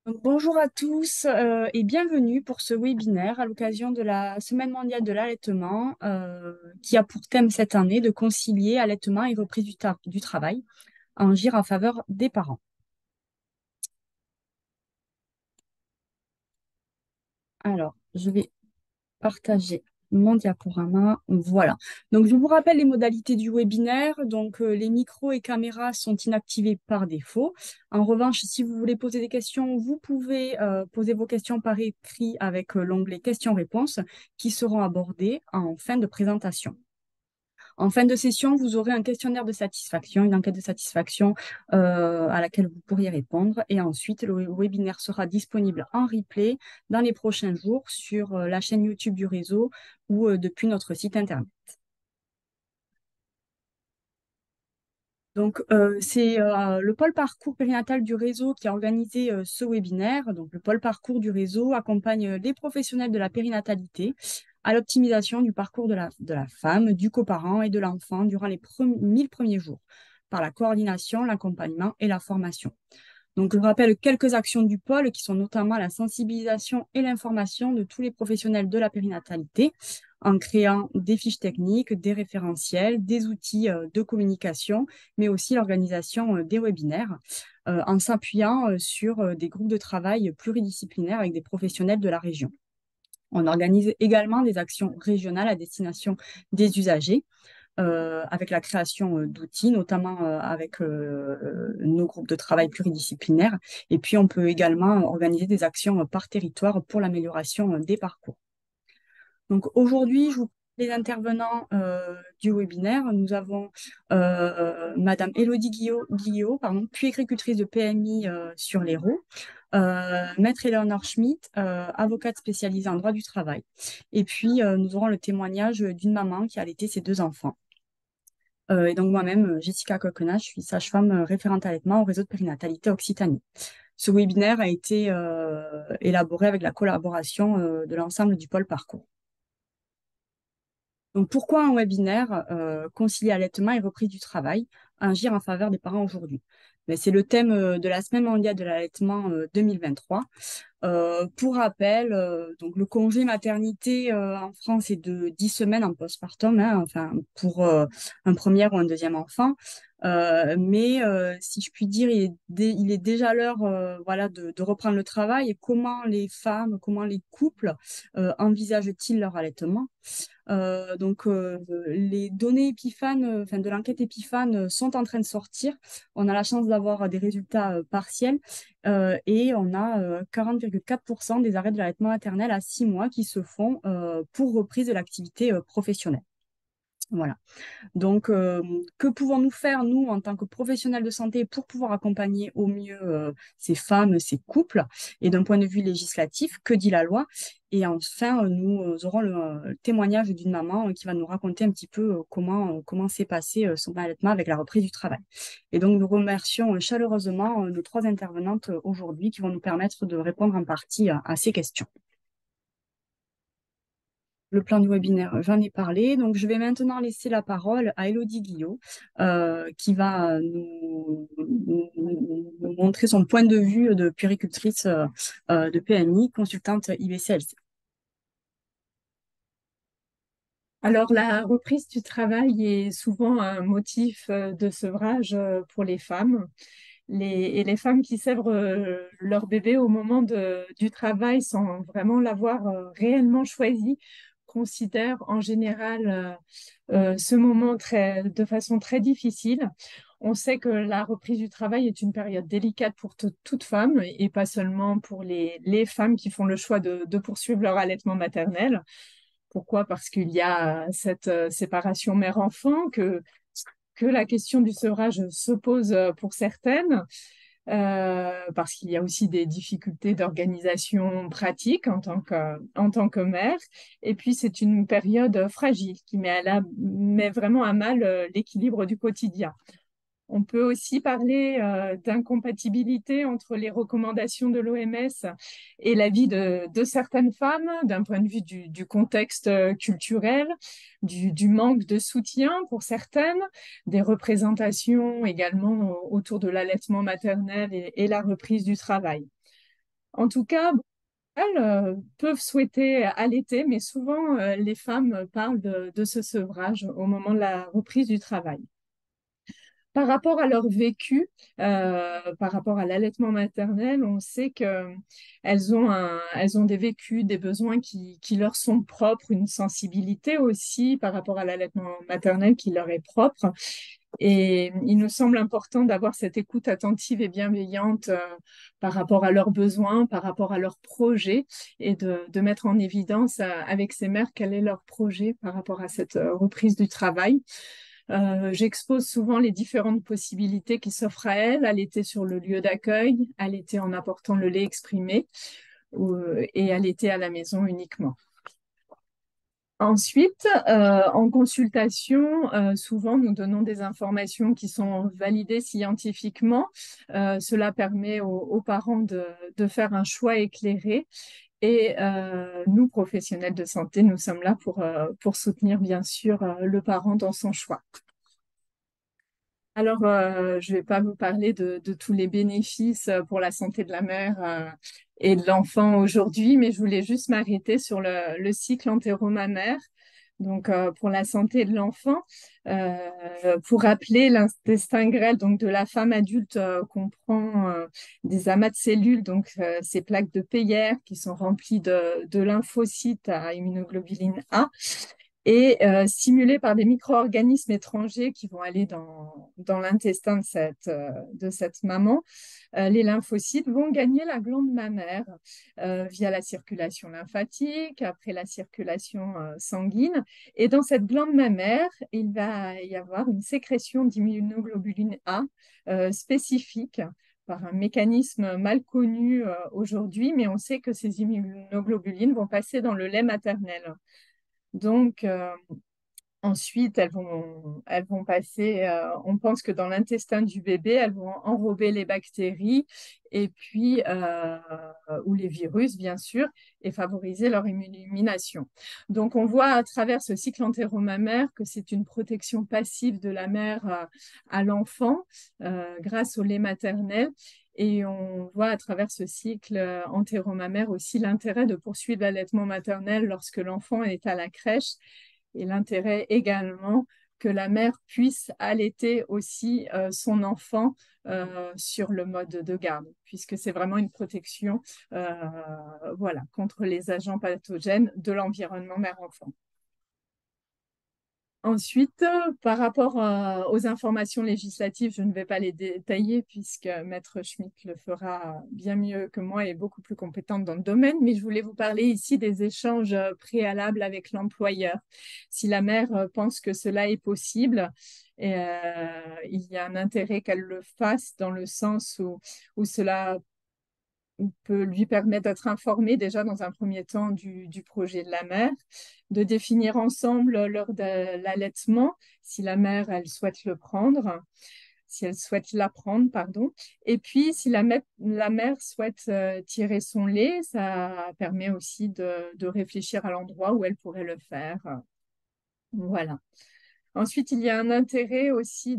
Donc, bonjour à tous et bienvenue pour ce webinaire à l'occasion de la Semaine mondiale de l'allaitement qui a pour thème cette année de concilier allaitement et reprise du travail, agir en faveur des parents. Alors, je vais partager mon diaporama. Voilà. Donc, je vous rappelle les modalités du webinaire. Donc, les micros et caméras sont inactivés par défaut. En revanche, si vous voulez poser des questions, vous pouvez poser vos questions par écrit avec l'onglet questions-réponses qui seront abordées en fin de présentation. En fin de session, vous aurez un questionnaire de satisfaction, une enquête de satisfaction à laquelle vous pourriez répondre. Et ensuite, le webinaire sera disponible en replay dans les prochains jours sur la chaîne YouTube du réseau ou depuis notre site Internet. Donc, c'est le pôle parcours périnatal du réseau qui a organisé ce webinaire. Donc, le pôle parcours du réseau accompagne les professionnels de la périnatalité à l'optimisation du parcours de la femme, du coparent et de l'enfant durant les 1000 premiers jours par la coordination, l'accompagnement et la formation. Donc, je vous rappelle quelques actions du pôle qui sont notamment la sensibilisation et l'information de tous les professionnels de la périnatalité en créant des fiches techniques, des référentiels, des outils de communication, mais aussi l'organisation des webinaires en s'appuyant sur des groupes de travail pluridisciplinaires avec des professionnels de la région. On organise également des actions régionales à destination des usagers avec la création d'outils, notamment avec nos groupes de travail pluridisciplinaires. Et puis, on peut également organiser des actions par territoire pour l'amélioration des parcours. Donc, aujourd'hui, je vous présente les intervenants du webinaire. Nous avons Madame Élodie Guillot, pardon, puéricultrice de PMI sur l'Hérault, Maître Eleonore Schmitt, avocate spécialisée en droit du travail. Et puis, nous aurons le témoignage d'une maman qui a allaité ses deux enfants. Et donc moi-même, Jessica Coquenat, je suis sage-femme référente allaitement au réseau de périnatalité Occitanie. Ce webinaire a été élaboré avec la collaboration de l'ensemble du pôle parcours. Donc pourquoi un webinaire concilier allaitement et reprise du travail, agir en faveur des parents aujourd'hui? Mais c'est le thème de la Semaine mondiale de l'allaitement 2023. Pour rappel, donc le congé maternité en France est de 10 semaines en postpartum, hein, enfin pour un premier ou un deuxième enfant. Mais si je puis dire, il est déjà l'heure voilà, de reprendre le travail. Et comment les femmes, comment les couples envisagent-ils leur allaitement? Les données Epiphan, enfin de l'enquête Epiphan, sont en train de sortir. On a la chance d'avoir des résultats partiels et on a 40,4% des arrêts de l'allaitement maternel à 6 mois qui se font pour reprise de l'activité professionnelle. Voilà. Donc, que pouvons-nous faire, nous, en tant que professionnels de santé, pour pouvoir accompagner au mieux ces femmes, ces couples? Et d'un point de vue législatif, que dit la loi? Et enfin, nous aurons le témoignage d'une maman qui va nous raconter un petit peu comment s'est passé son allaitement avec la reprise du travail. Et donc, nous remercions chaleureusement nos trois intervenantes aujourd'hui qui vont nous permettre de répondre en partie à ces questions. Le plan du webinaire, j'en ai parlé. Donc, je vais maintenant laisser la parole à Élodie Guillot, qui va nous montrer son point de vue de puéricultrice de PMI, consultante IBCLC. Alors, la reprise du travail est souvent un motif de sevrage pour les femmes. Et les femmes qui sèvrent leur bébé au moment du travail sans vraiment l'avoir réellement choisi considèrent en général ce moment de façon très difficile. On sait que la reprise du travail est une période délicate pour toute femme et pas seulement pour les femmes qui font le choix de poursuivre leur allaitement maternel. Pourquoi? Parce qu'il y a cette séparation mère-enfant, que la question du sevrage se pose pour certaines, parce qu'il y a aussi des difficultés d'organisation pratique en tant que mère. Et puis, c'est une période fragile qui met vraiment à mal l'équilibre du quotidien. On peut aussi parler d'incompatibilité entre les recommandations de l'OMS et la vie de certaines femmes, d'un point de vue du contexte culturel, du manque de soutien pour certaines, des représentations également autour de l'allaitement maternel et la reprise du travail. En tout cas, elles peuvent souhaiter allaiter, mais souvent les femmes parlent de ce sevrage au moment de la reprise du travail. Par rapport à leur vécu, par rapport à l'allaitement maternel, on sait que elles ont des vécus, des besoins qui leur sont propres, une sensibilité aussi par rapport à l'allaitement maternel qui leur est propre. Et il nous semble important d'avoir cette écoute attentive et bienveillante par rapport à leurs besoins, par rapport à leurs projets, et de mettre en évidence avec ces mères quel est leur projet par rapport à cette reprise du travail. J'expose souvent les différentes possibilités qui s'offrent à elles, allaiter sur le lieu d'accueil, allaiter en apportant le lait exprimé et allaiter à la maison uniquement. Ensuite, en consultation, souvent nous donnons des informations qui sont validées scientifiquement. Cela permet aux parents de faire un choix éclairé. Et nous, professionnels de santé, nous sommes là pour soutenir bien sûr le parent dans son choix. Alors, je ne vais pas vous parler de tous les bénéfices pour la santé de la mère et de l'enfant aujourd'hui, mais je voulais juste m'arrêter sur le cycle entéromammaire. Donc, pour la santé de l'enfant, pour rappeler l'intestin grêle donc de la femme adulte comprend des amas de cellules, donc ces plaques de Peyer qui sont remplies de lymphocytes à immunoglobuline A et stimulés par des micro-organismes étrangers qui vont aller dans l'intestin de cette maman. Les lymphocytes vont gagner la glande mammaire via la circulation lymphatique, après la circulation sanguine. Et dans cette glande mammaire, il va y avoir une sécrétion d'immunoglobuline A spécifique par un mécanisme mal connu aujourd'hui, mais on sait que ces immunoglobulines vont passer dans le lait maternel. Donc, ensuite, elles vont passer, on pense que dans l'intestin du bébé, elles vont enrober les bactéries et puis, ou les virus, bien sûr, et favoriser leur élimination. Donc, on voit à travers ce cycle entéromammaire que c'est une protection passive de la mère à l'enfant grâce au lait maternel. Et on voit à travers ce cycle entéromammaire aussi l'intérêt de poursuivre l'allaitement maternel lorsque l'enfant est à la crèche et l'intérêt également que la mère puisse allaiter aussi son enfant sur le mode de garde, puisque c'est vraiment une protection voilà, contre les agents pathogènes de l'environnement mère-enfant. Ensuite, par rapport aux informations législatives, je ne vais pas les détailler puisque Maître Schmitt le fera bien mieux que moi et est beaucoup plus compétente dans le domaine, mais je voulais vous parler ici des échanges préalables avec l'employeur. Si la mère pense que cela est possible, il y a un intérêt qu'elle le fasse dans le sens où cela peut lui permettre d'être informé déjà dans un premier temps du projet de la mère, de définir ensemble l'heure de l'allaitement, si la mère, elle souhaite le prendre, si elle souhaite l'apprendre, pardon. Et puis, si la mère souhaite tirer son lait, ça permet aussi de réfléchir à l'endroit où elle pourrait le faire. Voilà. Ensuite, il y a un intérêt aussi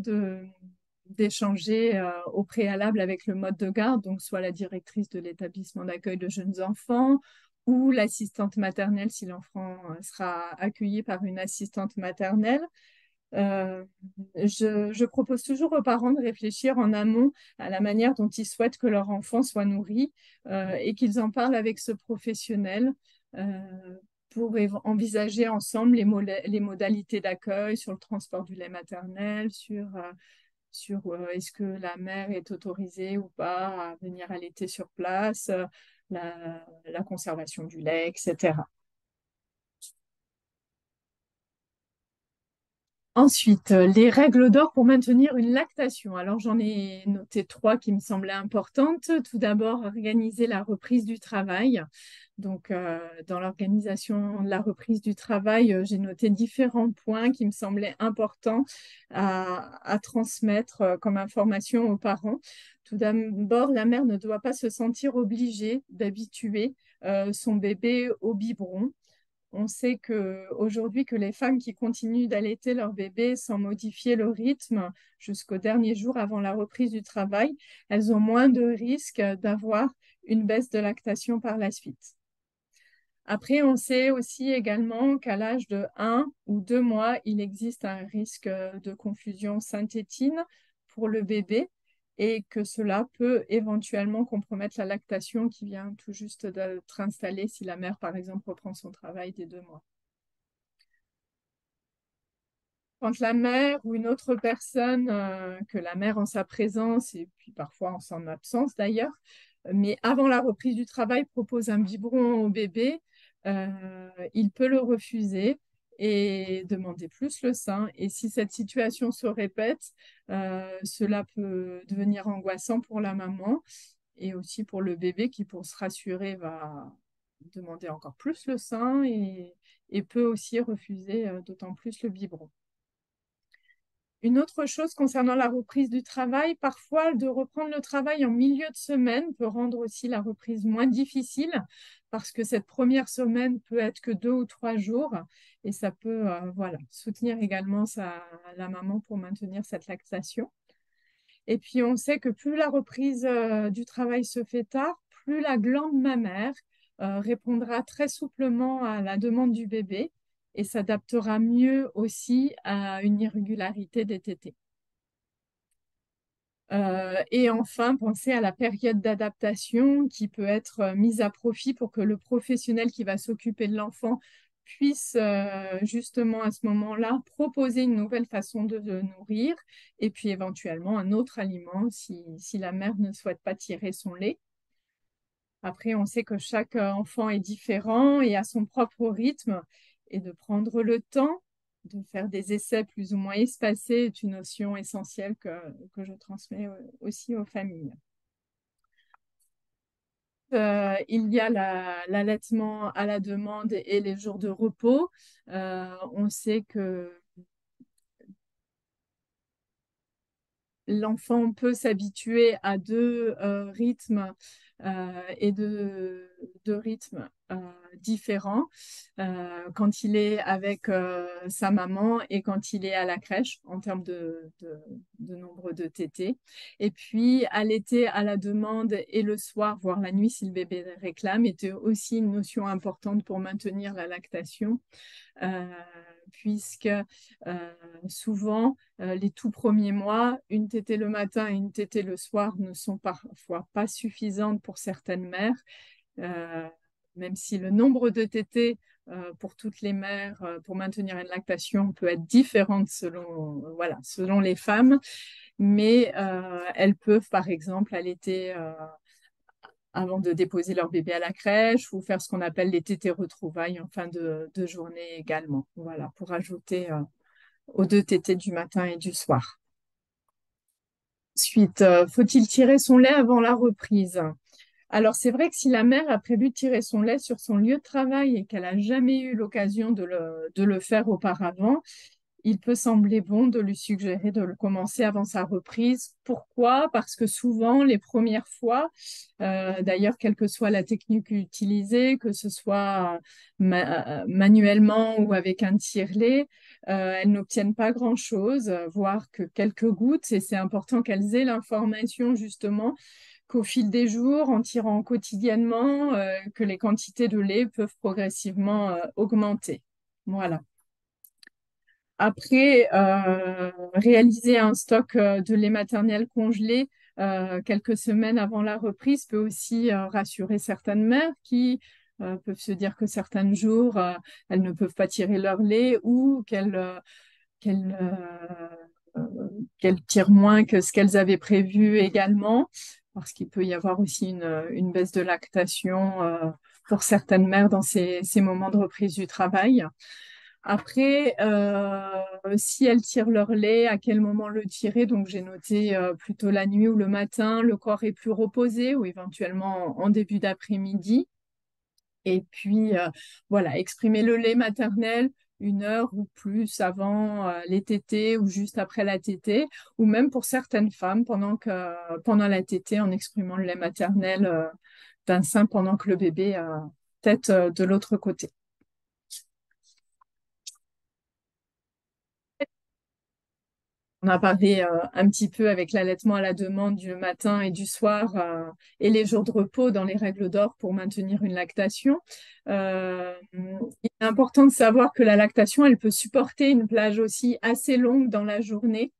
d'échanger au préalable avec le mode de garde, donc soit la directrice de l'établissement d'accueil de jeunes enfants ou l'assistante maternelle si l'enfant sera accueilli par une assistante maternelle. Euh, je propose toujours aux parents de réfléchir en amont à la manière dont ils souhaitent que leur enfant soit nourri et qu'ils en parlent avec ce professionnel pour envisager ensemble les modalités d'accueil sur le transport du lait maternel, sur est-ce que la mère est autorisée ou pas à venir allaiter sur place, la conservation du lait, etc. Ensuite, les règles d'or pour maintenir une lactation. Alors, j'en ai noté trois qui me semblaient importantes. Tout d'abord, organiser la reprise du travail. Donc, dans l'organisation de la reprise du travail, j'ai noté différents points qui me semblaient importants à transmettre comme information aux parents. Tout d'abord, la mère ne doit pas se sentir obligée d'habituer son bébé au biberon. On sait qu'aujourd'hui, que les femmes qui continuent d'allaiter leur bébé sans modifier le rythme jusqu'au dernier jour avant la reprise du travail, elles ont moins de risques d'avoir une baisse de lactation par la suite. Après, on sait aussi également qu'à l'âge de 1 ou 2 mois, il existe un risque de confusion sein-tétine pour le bébé et que cela peut éventuellement compromettre la lactation qui vient tout juste d'être installée si la mère, par exemple, reprend son travail dès 2 mois. Quand la mère ou une autre personne, que la mère en sa présence et puis parfois en son absence d'ailleurs, mais avant la reprise du travail propose un biberon au bébé, il peut le refuser et demander plus le sein. Et si cette situation se répète, cela peut devenir angoissant pour la maman et aussi pour le bébé qui, pour se rassurer, va demander encore plus le sein et peut aussi refuser d'autant plus le biberon. Une autre chose concernant la reprise du travail, parfois de reprendre le travail en milieu de semaine peut rendre aussi la reprise moins difficile parce que cette première semaine peut être que 2 ou 3 jours et ça peut voilà, soutenir également la maman pour maintenir cette lactation. Et puis on sait que plus la reprise du travail se fait tard, plus la glande mammaire répondra très souplement à la demande du bébé et s'adaptera mieux aussi à une irrégularité des tétés. Et enfin, penser à la période d'adaptation qui peut être mise à profit pour que le professionnel qui va s'occuper de l'enfant puisse justement à ce moment-là proposer une nouvelle façon de le nourrir et puis éventuellement un autre aliment si la mère ne souhaite pas tirer son lait. Après, on sait que chaque enfant est différent et a son propre rythme et de prendre le temps de faire des essais plus ou moins espacés est une notion essentielle que je transmets aussi aux familles. Il y a l'allaitement à la demande et les jours de repos. On sait que l'enfant peut s'habituer à deux rythmes et deux rythmes différents quand il est avec sa maman et quand il est à la crèche en termes de nombre de tétés. Et puis à l'été, à la demande et le soir, voire la nuit si le bébé réclame, était aussi une notion importante pour maintenir la lactation. Puisque souvent, les tout premiers mois, une tétée le matin et une tétée le soir ne sont parfois pas suffisantes pour certaines mères, même si le nombre de tétées pour toutes les mères pour maintenir une lactation peut être différente selon les femmes, mais elles peuvent par exemple allaiter avant de déposer leur bébé à la crèche ou faire ce qu'on appelle les tétés retrouvailles en fin de journée également. Voilà, pour ajouter aux 2 tétés du matin et du soir. Ensuite, faut-il tirer son lait avant la reprise? Alors, c'est vrai que si la mère a prévu de tirer son lait sur son lieu de travail et qu'elle n'a jamais eu l'occasion de le faire auparavant, il peut sembler bon de lui suggérer de le commencer avant sa reprise. Pourquoi? Parce que souvent, les premières fois, d'ailleurs, quelle que soit la technique utilisée, que ce soit manuellement ou avec un tire-lait, elles n'obtiennent pas grand-chose, voire que quelques gouttes. Et c'est important qu'elles aient l'information justement qu'au fil des jours, en tirant quotidiennement, que les quantités de lait peuvent progressivement augmenter. Voilà. Après, réaliser un stock de lait maternel congelé quelques semaines avant la reprise peut aussi rassurer certaines mères qui peuvent se dire que certains jours, elles ne peuvent pas tirer leur lait ou qu'elles tirent moins que ce qu'elles avaient prévu également, parce qu'il peut y avoir aussi une baisse de lactation pour certaines mères dans ces moments de reprise du travail. Après, si elles tirent leur lait, à quel moment le tirer? Donc, j'ai noté plutôt la nuit ou le matin, le corps est plus reposé ou éventuellement en début d'après-midi. Et puis, voilà, exprimer le lait maternel 1 heure ou plus avant les tétées ou juste après la tétée, ou même pour certaines femmes pendant la tétée en exprimant le lait maternel d'un sein pendant que le bébé tète de l'autre côté. On a parlé un petit peu avec l'allaitement à la demande du matin et du soir et les jours de repos dans les règles d'or pour maintenir une lactation. Il est important de savoir que la lactation, elle peut supporter une plage aussi assez longue dans la journée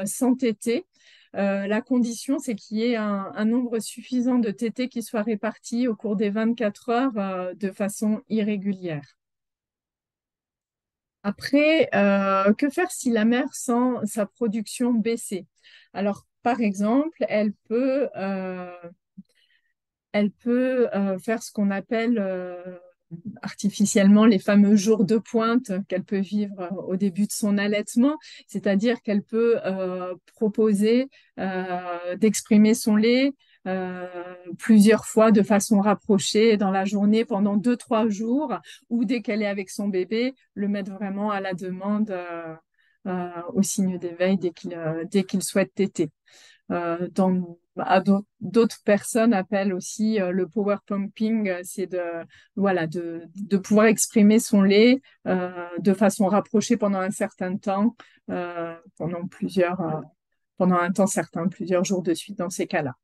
sans tétée. La condition, c'est qu'il y ait un nombre suffisant de tétées qui soient répartis au cours des 24 heures de façon irrégulière. Après, que faire si la mère sent sa production baisser? Alors, par exemple, elle peut faire ce qu'on appelle artificiellement les fameux jours de pointe qu'elle peut vivre au début de son allaitement, c'est-à-dire qu'elle peut proposer d'exprimer son lait euh, plusieurs fois de façon rapprochée dans la journée pendant 2, 3 jours, ou dès qu'elle est avec son bébé, le mettre vraiment à la demande au signe d'éveil dès qu'il souhaite téter. D'autres personnes appellent aussi le power pumping, c'est voilà, de pouvoir exprimer son lait de façon rapprochée pendant un certain temps, pendant un temps certain, plusieurs jours de suite dans ces cas-là.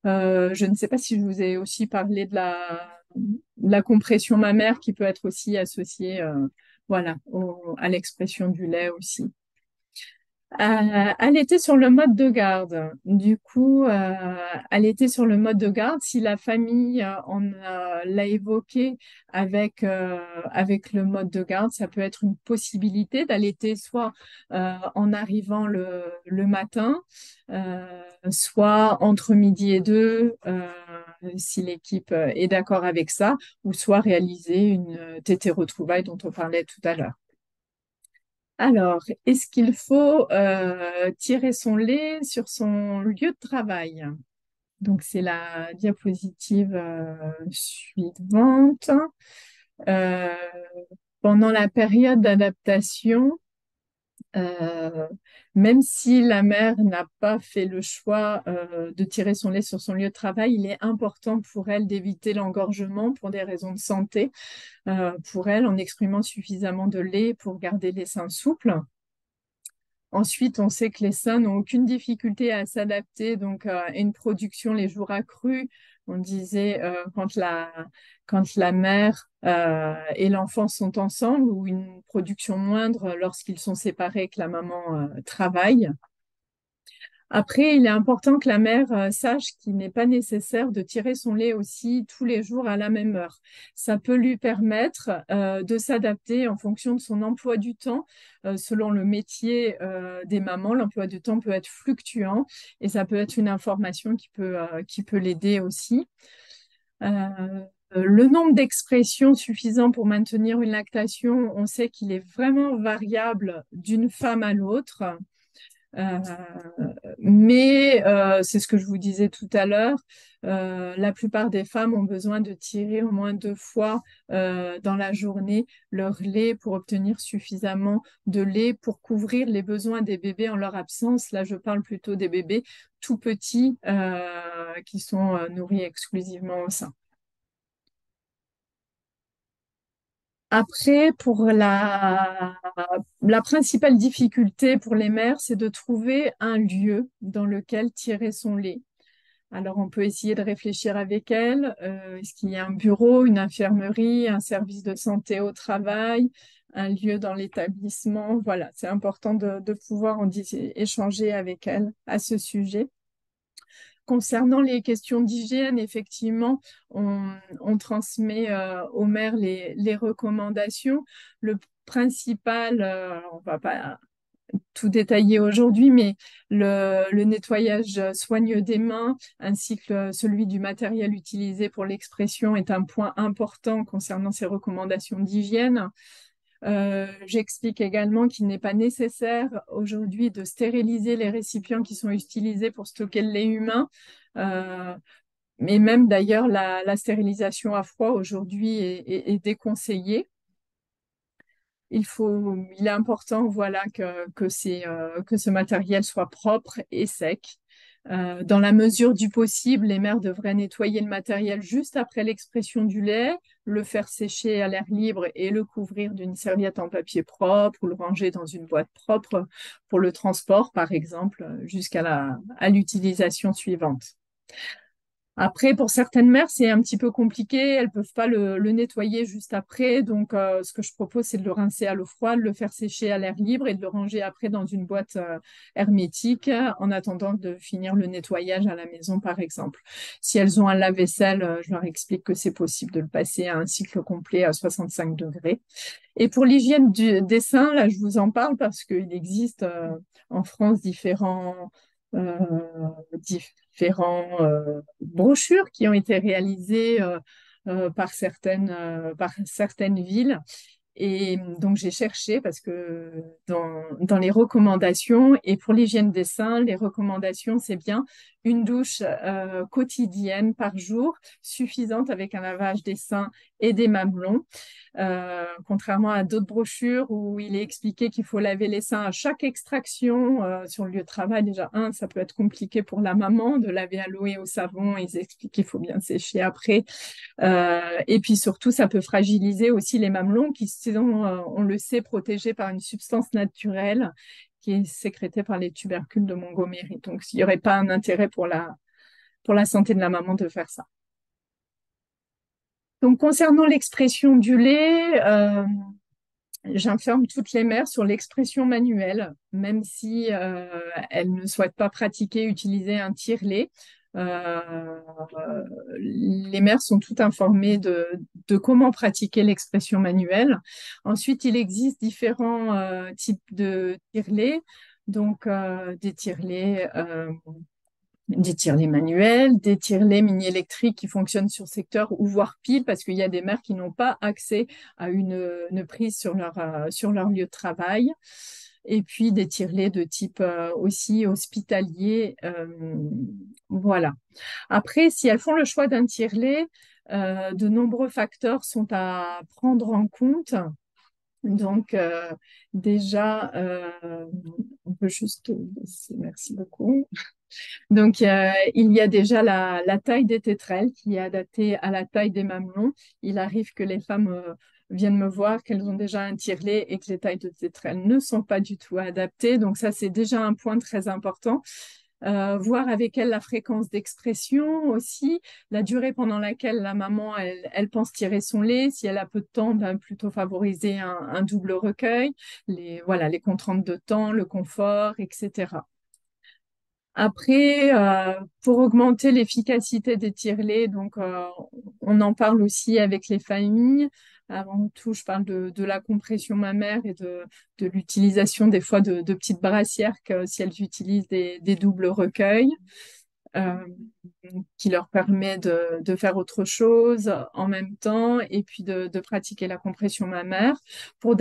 Je ne sais pas si je vous ai aussi parlé de la compression mammaire qui peut être aussi associée voilà, à l'expression du lait aussi. Elle était sur le mode de garde. Du coup, elle était sur le mode de garde. Si la famille l'a évoqué avec le mode de garde, ça peut être une possibilité d'allaiter soit en arrivant le matin, soit entre midi et deux, si l'équipe est d'accord avec ça, ou soit réaliser une tétée retrouvaille dont on parlait tout à l'heure. Alors, est-ce qu'il faut tirer son lait sur son lieu de travail? Donc, c'est la diapositive suivante. Euh, Pendant la période d'adaptation, euh, même si la mère n'a pas fait le choix de tirer son lait sur son lieu de travail, il est important pour elle d'éviter l'engorgement pour des raisons de santé, pour elle en exprimant suffisamment de lait pour garder les seins souples. Ensuite, on sait que les seins n'ont aucune difficulté à s'adapter donc à une production les jours accrus. On disait quand la mère et l'enfant sont ensemble, ou une production moindre lorsqu'ils sont séparés, que la maman travaille. Après, il est important que la mère sache qu'il n'est pas nécessaire de tirer son lait aussi tous les jours à la même heure. Ça peut lui permettre de s'adapter en fonction de son emploi du temps. Selon le métier des mamans, l'emploi du temps peut être fluctuant, et ça peut être une information qui peut l'aider aussi. Le nombre d'expressions suffisant pour maintenir une lactation, on sait qu'il est vraiment variable d'une femme à l'autre. Euh, mais c'est ce que je vous disais tout à l'heure, la plupart des femmes ont besoin de tirer au moins 2 fois dans la journée leur lait pour obtenir suffisamment de lait pour couvrir les besoins des bébés en leur absence. Là, je parle plutôt des bébés tout petits qui sont nourris exclusivement au sein. Après, pour la principale difficulté pour les mères, c'est de trouver un lieu dans lequel tirer son lait. Alors, on peut essayer de réfléchir avec elles. Est-ce qu'il y a un bureau, une infirmerie, un service de santé au travail, un lieu dans l'établissement? Voilà, c'est important de pouvoir échanger avec elles à ce sujet. Concernant les questions d'hygiène, effectivement, on transmet aux mères les recommandations. Le principal, on ne va pas tout détailler aujourd'hui, mais le nettoyage soigneux des mains ainsi que celui du matériel utilisé pour l'expression est un point important concernant ces recommandations d'hygiène. J'explique également qu'il n'est pas nécessaire aujourd'hui de stériliser les récipients qui sont utilisés pour stocker le lait humain. Euh, mais même d'ailleurs, la stérilisation à froid aujourd'hui est déconseillée. Il est important, voilà, que ce matériel soit propre et sec. Dans la mesure du possible, les mères devraient nettoyer le matériel juste après l'expression du lait, le faire sécher à l'air libre et le couvrir d'une serviette en papier propre ou le ranger dans une boîte propre pour le transport, par exemple, à l'utilisation suivante. Après, pour certaines mères, c'est un petit peu compliqué. Elles peuvent pas le nettoyer juste après. Donc, ce que je propose, c'est de le rincer à l'eau froide, le faire sécher à l'air libre et de le ranger après dans une boîte hermétique en attendant de finir le nettoyage à la maison, par exemple. Si elles ont un lave-vaisselle, je leur explique que c'est possible de le passer à un cycle complet à 65 degrés. Et pour l'hygiène des seins, là, je vous en parle parce qu'il existe en France euh, différents brochures qui ont été réalisées par certaines villes. Et donc, j'ai cherché parce que dans les recommandations, et pour l'hygiène des seins, les recommandations, c'est bien une douche quotidienne par jour, suffisante avec un lavage des seins et des mamelons. Contrairement à d'autres brochures où il est expliqué qu'il faut laver les seins à chaque extraction sur le lieu de travail. Déjà, ça peut être compliqué pour la maman de laver à l'eau et au savon. Ils expliquent qu'il faut bien sécher après. Et puis surtout, ça peut fragiliser aussi les mamelons qui sont, on le sait, protégés par une substance naturelle qui est sécrétée par les tubercules de Montgomery. Donc, il n'y aurait pas un intérêt pour la santé de la maman de faire ça. Donc, concernant l'expression du lait, j'informe toutes les mères sur l'expression manuelle, même si elles ne souhaitent pas pratiquer, utiliser un tire-lait. Euh, les mères sont toutes informées de comment pratiquer l'expression manuelle. Ensuite, il existe différents types de tire-lait, donc des tire-lets manuels, des tire-lets mini-électriques qui fonctionnent sur secteur ou voire pile, parce qu'il y a des mères qui n'ont pas accès à une prise sur leur lieu de travail. Et puis des tire-lets de type aussi hospitalier. Voilà. Après, si elles font le choix d'un tire-lait, de nombreux facteurs sont à prendre en compte. Donc, déjà, on peut juste... Merci beaucoup. Donc, il y a déjà la taille des tétrelles qui est adaptée à la taille des mamelons. Il arrive que les femmes viennent me voir qu'elles ont déjà un tire-lait et que les tailles de tétrelles ne sont pas du tout adaptées. Donc, ça, c'est déjà un point très important. Voir avec elle la fréquence d'expression aussi, la durée pendant laquelle la maman, elle pense tirer son lait. Si elle a peu de temps, ben, plutôt favoriser un double recueil, voilà, les contraintes de temps, le confort, etc. Après, pour augmenter l'efficacité des tire-laits, donc on en parle aussi avec les familles. Avant tout, je parle de la compression mammaire et de l'utilisation des fois de petites brassières si elles utilisent des doubles recueils euh, qui leur permet de faire autre chose en même temps et puis de pratiquer la compression mammaire. Pour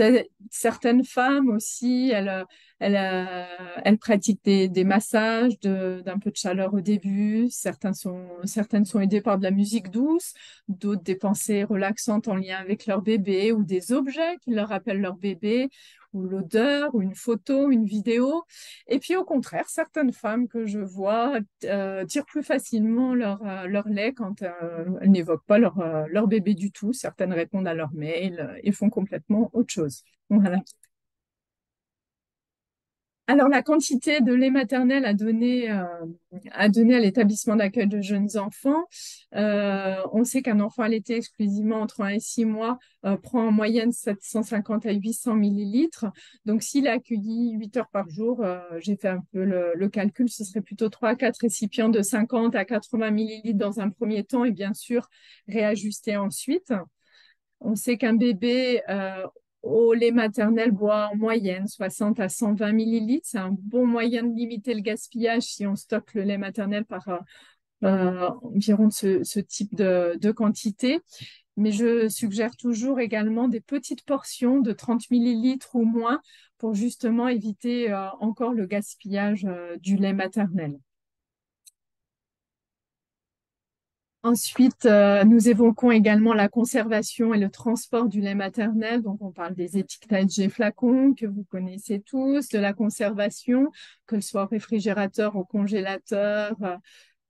certaines femmes aussi, elles pratiquent des massages, d'un peu de chaleur au début. Certaines sont aidées par de la musique douce, d'autres des pensées relaxantes en lien avec leur bébé ou des objets qui leur rappellent leur bébé ou l'odeur ou une photo, une vidéo. Et puis au contraire, certaines femmes que je vois tirent plus facilement leur lait quand elles n'évoquent pas leur bébé du tout. Certaines répondent à leur mail et font complètement autre chose. Voilà. Alors, la quantité de lait maternel à donner à l'établissement d'accueil de jeunes enfants, on sait qu'un enfant allaité exclusivement entre 1 et 6 mois prend en moyenne 750 à 800 millilitres. Donc, s'il est accueilli 8 heures par jour, j'ai fait un peu le calcul, ce serait plutôt 3 à 4 récipients de 50 à 80 millilitres dans un premier temps et bien sûr réajuster ensuite. On sait qu'un bébé au lait maternel boit en moyenne 60 à 120 millilitres. C'est un bon moyen de limiter le gaspillage si on stocke le lait maternel par environ ce type de quantité. Mais je suggère toujours également des petites portions de 30 millilitres ou moins pour justement éviter encore le gaspillage du lait maternel. Ensuite, nous évoquons également la conservation et le transport du lait maternel. Donc, on parle des étiquetages et flacons que vous connaissez tous, de la conservation, que ce soit au réfrigérateur, au congélateur,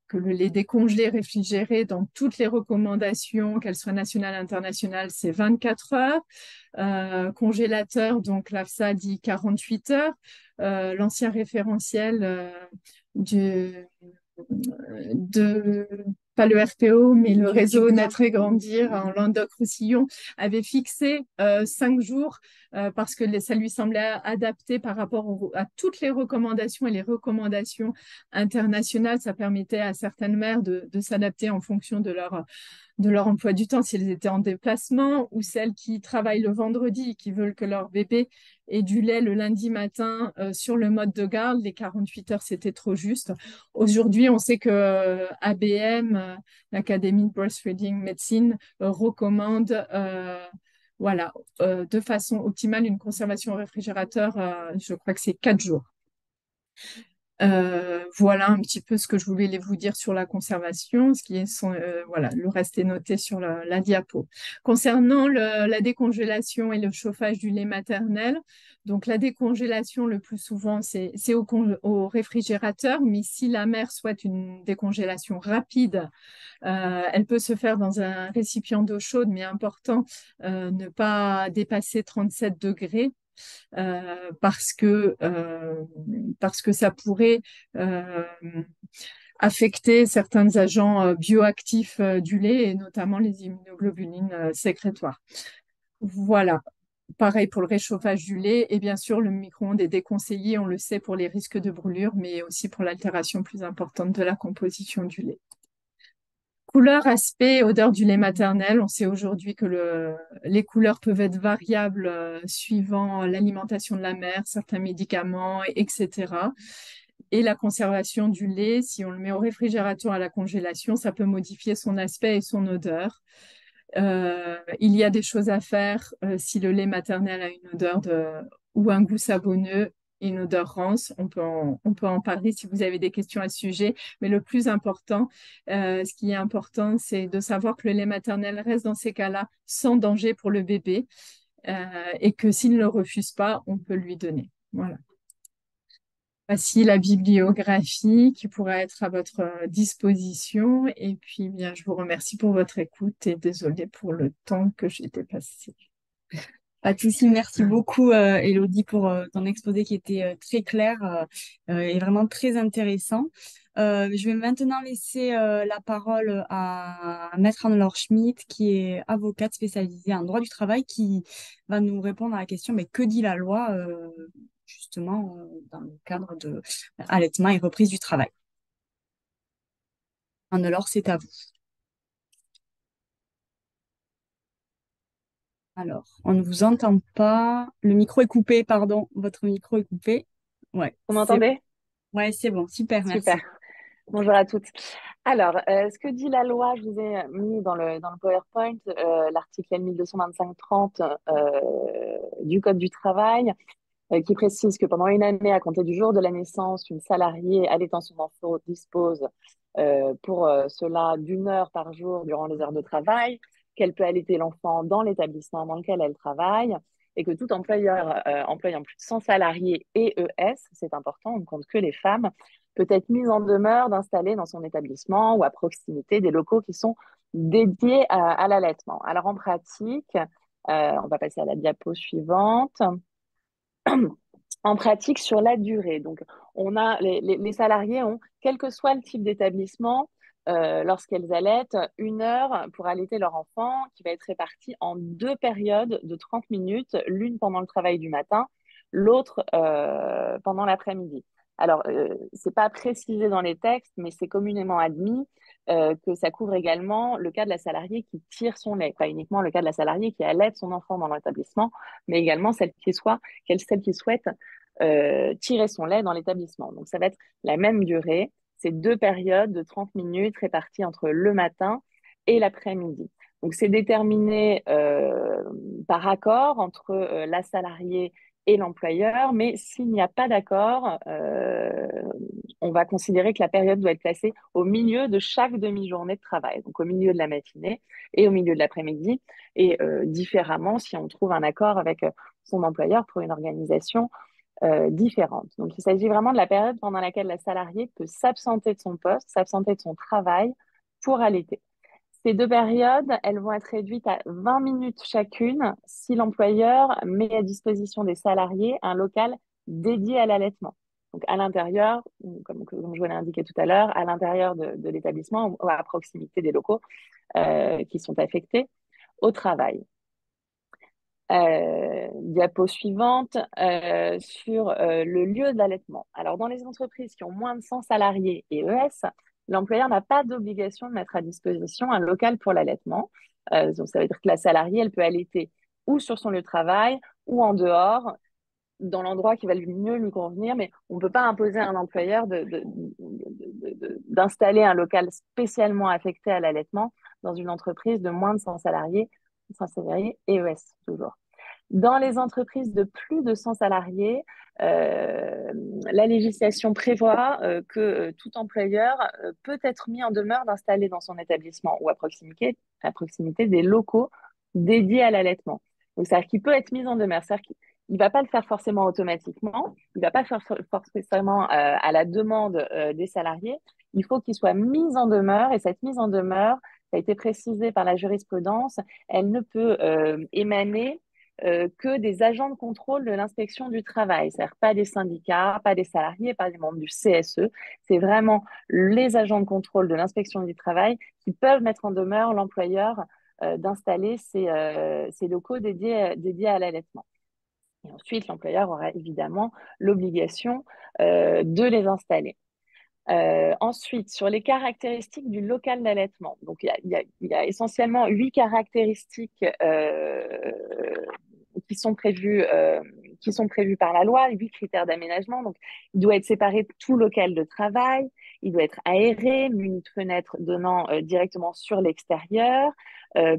que le lait décongelé, réfrigéré, dans toutes les recommandations, qu'elles soient nationales, internationales, c'est 24 heures. Congélateur, donc l'AFSA dit 48 heures. L'ancien référentiel du, de pas le RPO, mais le réseau Naître et Grandir en Languedoc-Roussillon avait fixé 5 jours parce que ça lui semblait adapté par rapport à toutes les recommandations et les recommandations internationales. Ça permettait à certaines mères de s'adapter en fonction de leur emploi du temps, si elles étaient en déplacement, ou celles qui travaillent le vendredi et qui veulent que leur bébé ait du lait le lundi matin sur le mode de garde. Les 48 heures, c'était trop juste. Aujourd'hui, on sait que ABM, l'Académie de Breastfeeding Medicine, recommande voilà, de façon optimale une conservation au réfrigérateur, je crois que c'est 4 jours. Voilà un petit peu ce que je voulais vous dire sur la conservation, voilà, le reste est noté sur la diapo. Concernant la décongélation et le chauffage du lait maternel, donc la décongélation le plus souvent c'est au réfrigérateur, mais si la mère souhaite une décongélation rapide, elle peut se faire dans un récipient d'eau chaude, mais important, ne pas dépasser 37 degrés parce que ça pourrait affecter certains agents bioactifs du lait et notamment les immunoglobulines sécrétoires. Voilà. Pareil pour le réchauffage du lait et bien sûr le micro-ondes est déconseillé, on le sait pour les risques de brûlure, mais aussi pour l'altération plus importante de la composition du lait. Couleur, aspect, odeur du lait maternel. On sait aujourd'hui que les couleurs peuvent être variables suivant l'alimentation de la mère, certains médicaments, etc. Et la conservation du lait, si on le met au réfrigérateur à la congélation, ça peut modifier son aspect et son odeur. Il y a des choses à faire si le lait maternel a une odeur ou un goût savonneux et une odeur rance. On peut en parler si vous avez des questions à ce sujet. Mais le plus important, ce qui est important, c'est de savoir que le lait maternel reste dans ces cas-là sans danger pour le bébé et que s'il ne le refuse pas, on peut lui donner. Voilà. Voici la bibliographie qui pourra être à votre disposition. Et puis, bien, je vous remercie pour votre écoute et désolée pour le temps que j'ai dépassé. Pas de souci, merci beaucoup Elodie pour ton exposé qui était très clair et vraiment très intéressant. Je vais maintenant laisser la parole à Maître Anne-Laure Schmitt, qui est avocate spécialisée en droit du travail, qui va nous répondre à la question, mais que dit la loi justement dans le cadre de allaitement et reprise du travail. Anne-Laure, c'est à vous. Alors, on ne vous entend pas. Le micro est coupé, pardon. Votre micro est coupé. Ouais, Vous m'entendez? ouais, c'est bon. Super, Super. merci. Bonjour à toutes. Alors, ce que dit la loi, je vous ai mis dans le PowerPoint l'article L1225-30 du Code du travail qui précise que pendant une année à compter du jour de la naissance, une salariée allaitant son enfant dispose pour cela d'1 heure par jour durant les heures de travail, qu'elle peut allaiter l'enfant dans l'établissement dans lequel elle travaille et que tout employeur employant plus de 100 salariés et ES, c'est important, on ne compte que les femmes, peut être mise en demeure d'installer dans son établissement ou à proximité des locaux qui sont dédiés à l'allaitement. Alors en pratique, on va passer à la diapo suivante. En pratique, sur la durée, donc on a les salariés ont, quel que soit le type d'établissement, lorsqu'elles allaitent, 1 heure pour allaiter leur enfant qui va être répartie en 2 périodes de 30 minutes, l'une pendant le travail du matin, l'autre pendant l'après-midi. Alors, c'est pas précisé dans les textes, mais c'est communément admis que ça couvre également le cas de la salariée qui tire son lait, pas uniquement le cas de la salariée qui allaite son enfant dans l'établissement, mais également celle qui souhaite tirer son lait dans l'établissement. Donc, ça va être la même durée. C'est 2 périodes de 30 minutes réparties entre le matin et l'après-midi. Donc, c'est déterminé par accord entre la salariée et l'employeur, mais s'il n'y a pas d'accord, on va considérer que la période doit être placée au milieu de chaque demi-journée de travail, donc au milieu de la matinée et au milieu de l'après-midi, et différemment si on trouve un accord avec son employeur pour une organisation différente. Donc, il s'agit vraiment de la période pendant laquelle la salariée peut s'absenter de son poste, s'absenter de son travail pour allaiter. Ces deux périodes, elles vont être réduites à 20 minutes chacune si l'employeur met à disposition des salariés un local dédié à l'allaitement. Donc, à l'intérieur, comme je vous l'ai indiqué tout à l'heure, à l'intérieur de l'établissement ou à proximité des locaux qui sont affectés au travail. Diapo suivante sur le lieu de l'allaitement. Alors, dans les entreprises qui ont moins de 100 salariés et ES, l'employeur n'a pas d'obligation de mettre à disposition un local pour l'allaitement. Donc, ça veut dire que la salariée, elle peut allaiter ou sur son lieu de travail ou en dehors, dans l'endroit qui va le mieux lui convenir, mais on ne peut pas imposer à un employeur d'installer un local spécialement affecté à l'allaitement dans une entreprise de moins de 100 salariés, 100 salariés ES toujours. Dans les entreprises de plus de 100 salariés, la législation prévoit que tout employeur peut être mis en demeure d'installer dans son établissement ou à proximité des locaux dédiés à l'allaitement. Donc, c'est-à-dire qu'il peut être mis en demeure. C'est-à-dire qu'il ne va pas le faire forcément automatiquement, il ne va pas le faire forcément à la demande des salariés. Il faut qu'il soit mis en demeure et cette mise en demeure, ça a été précisé par la jurisprudence, elle ne peut émaner que des agents de contrôle de l'inspection du travail, c'est-à-dire pas des syndicats, pas des salariés, pas des membres du CSE. C'est vraiment les agents de contrôle de l'inspection du travail qui peuvent mettre en demeure l'employeur d'installer ces locaux dédiés à l'allaitement. Et ensuite, l'employeur aura évidemment l'obligation de les installer. Ensuite, sur les caractéristiques du local d'allaitement. Donc, il y a essentiellement 8 caractéristiques qui sont prévues par la loi, 8 critères d'aménagement. Donc, il doit être séparé de tout local de travail, il doit être aéré, muni de fenêtres donnant directement sur l'extérieur,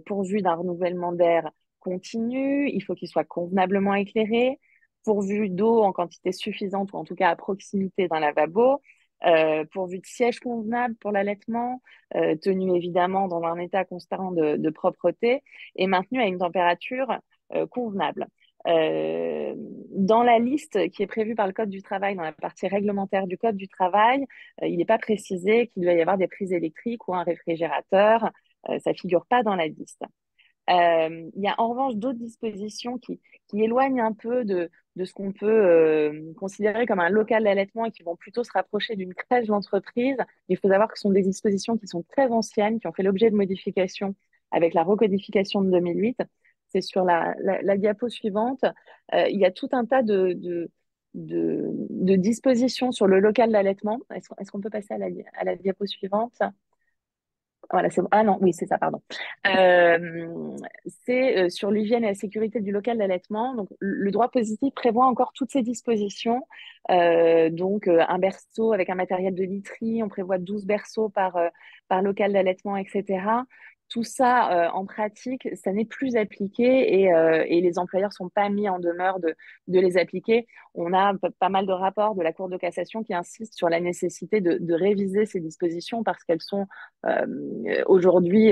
pourvu d'un renouvellement d'air continu, il faut qu'il soit convenablement éclairé, pourvu d'eau en quantité suffisante ou en tout cas à proximité d'un lavabo, pourvu de sièges convenables pour l'allaitement, tenu évidemment dans un état constant de propreté et maintenu à une température convenable. Dans la liste qui est prévue par le Code du travail, dans la partie réglementaire du Code du travail, il n'est pas précisé qu'il doit y avoir des prises électriques ou un réfrigérateur. Ça ne figure pas dans la liste. Il y a en revanche d'autres dispositions qui éloignent un peu de ce qu'on peut considérer comme un local d'allaitement et qui vont plutôt se rapprocher d'une crèche d'entreprise. Il faut savoir que ce sont des dispositions qui sont très anciennes, qui ont fait l'objet de modifications avec la recodification de 2008. C'est sur la diapo suivante. Il y a tout un tas de dispositions sur le local d'allaitement. Est-ce qu'on peut passer à la diapo suivante? Voilà, c'est bon. Ah non, oui, c'est ça, pardon. C'est sur l'hygiène et la sécurité du local d'allaitement. Donc, le droit positif prévoit encore toutes ces dispositions. Donc, un berceau avec un matériel de literie, on prévoit 12 berceaux par local d'allaitement, etc. Tout ça, en pratique, ça n'est plus appliqué et les employeurs sont pas mis en demeure de les appliquer. On a pas mal de rapports de la Cour de cassation qui insistent sur la nécessité de réviser ces dispositions parce qu'elles sont aujourd'hui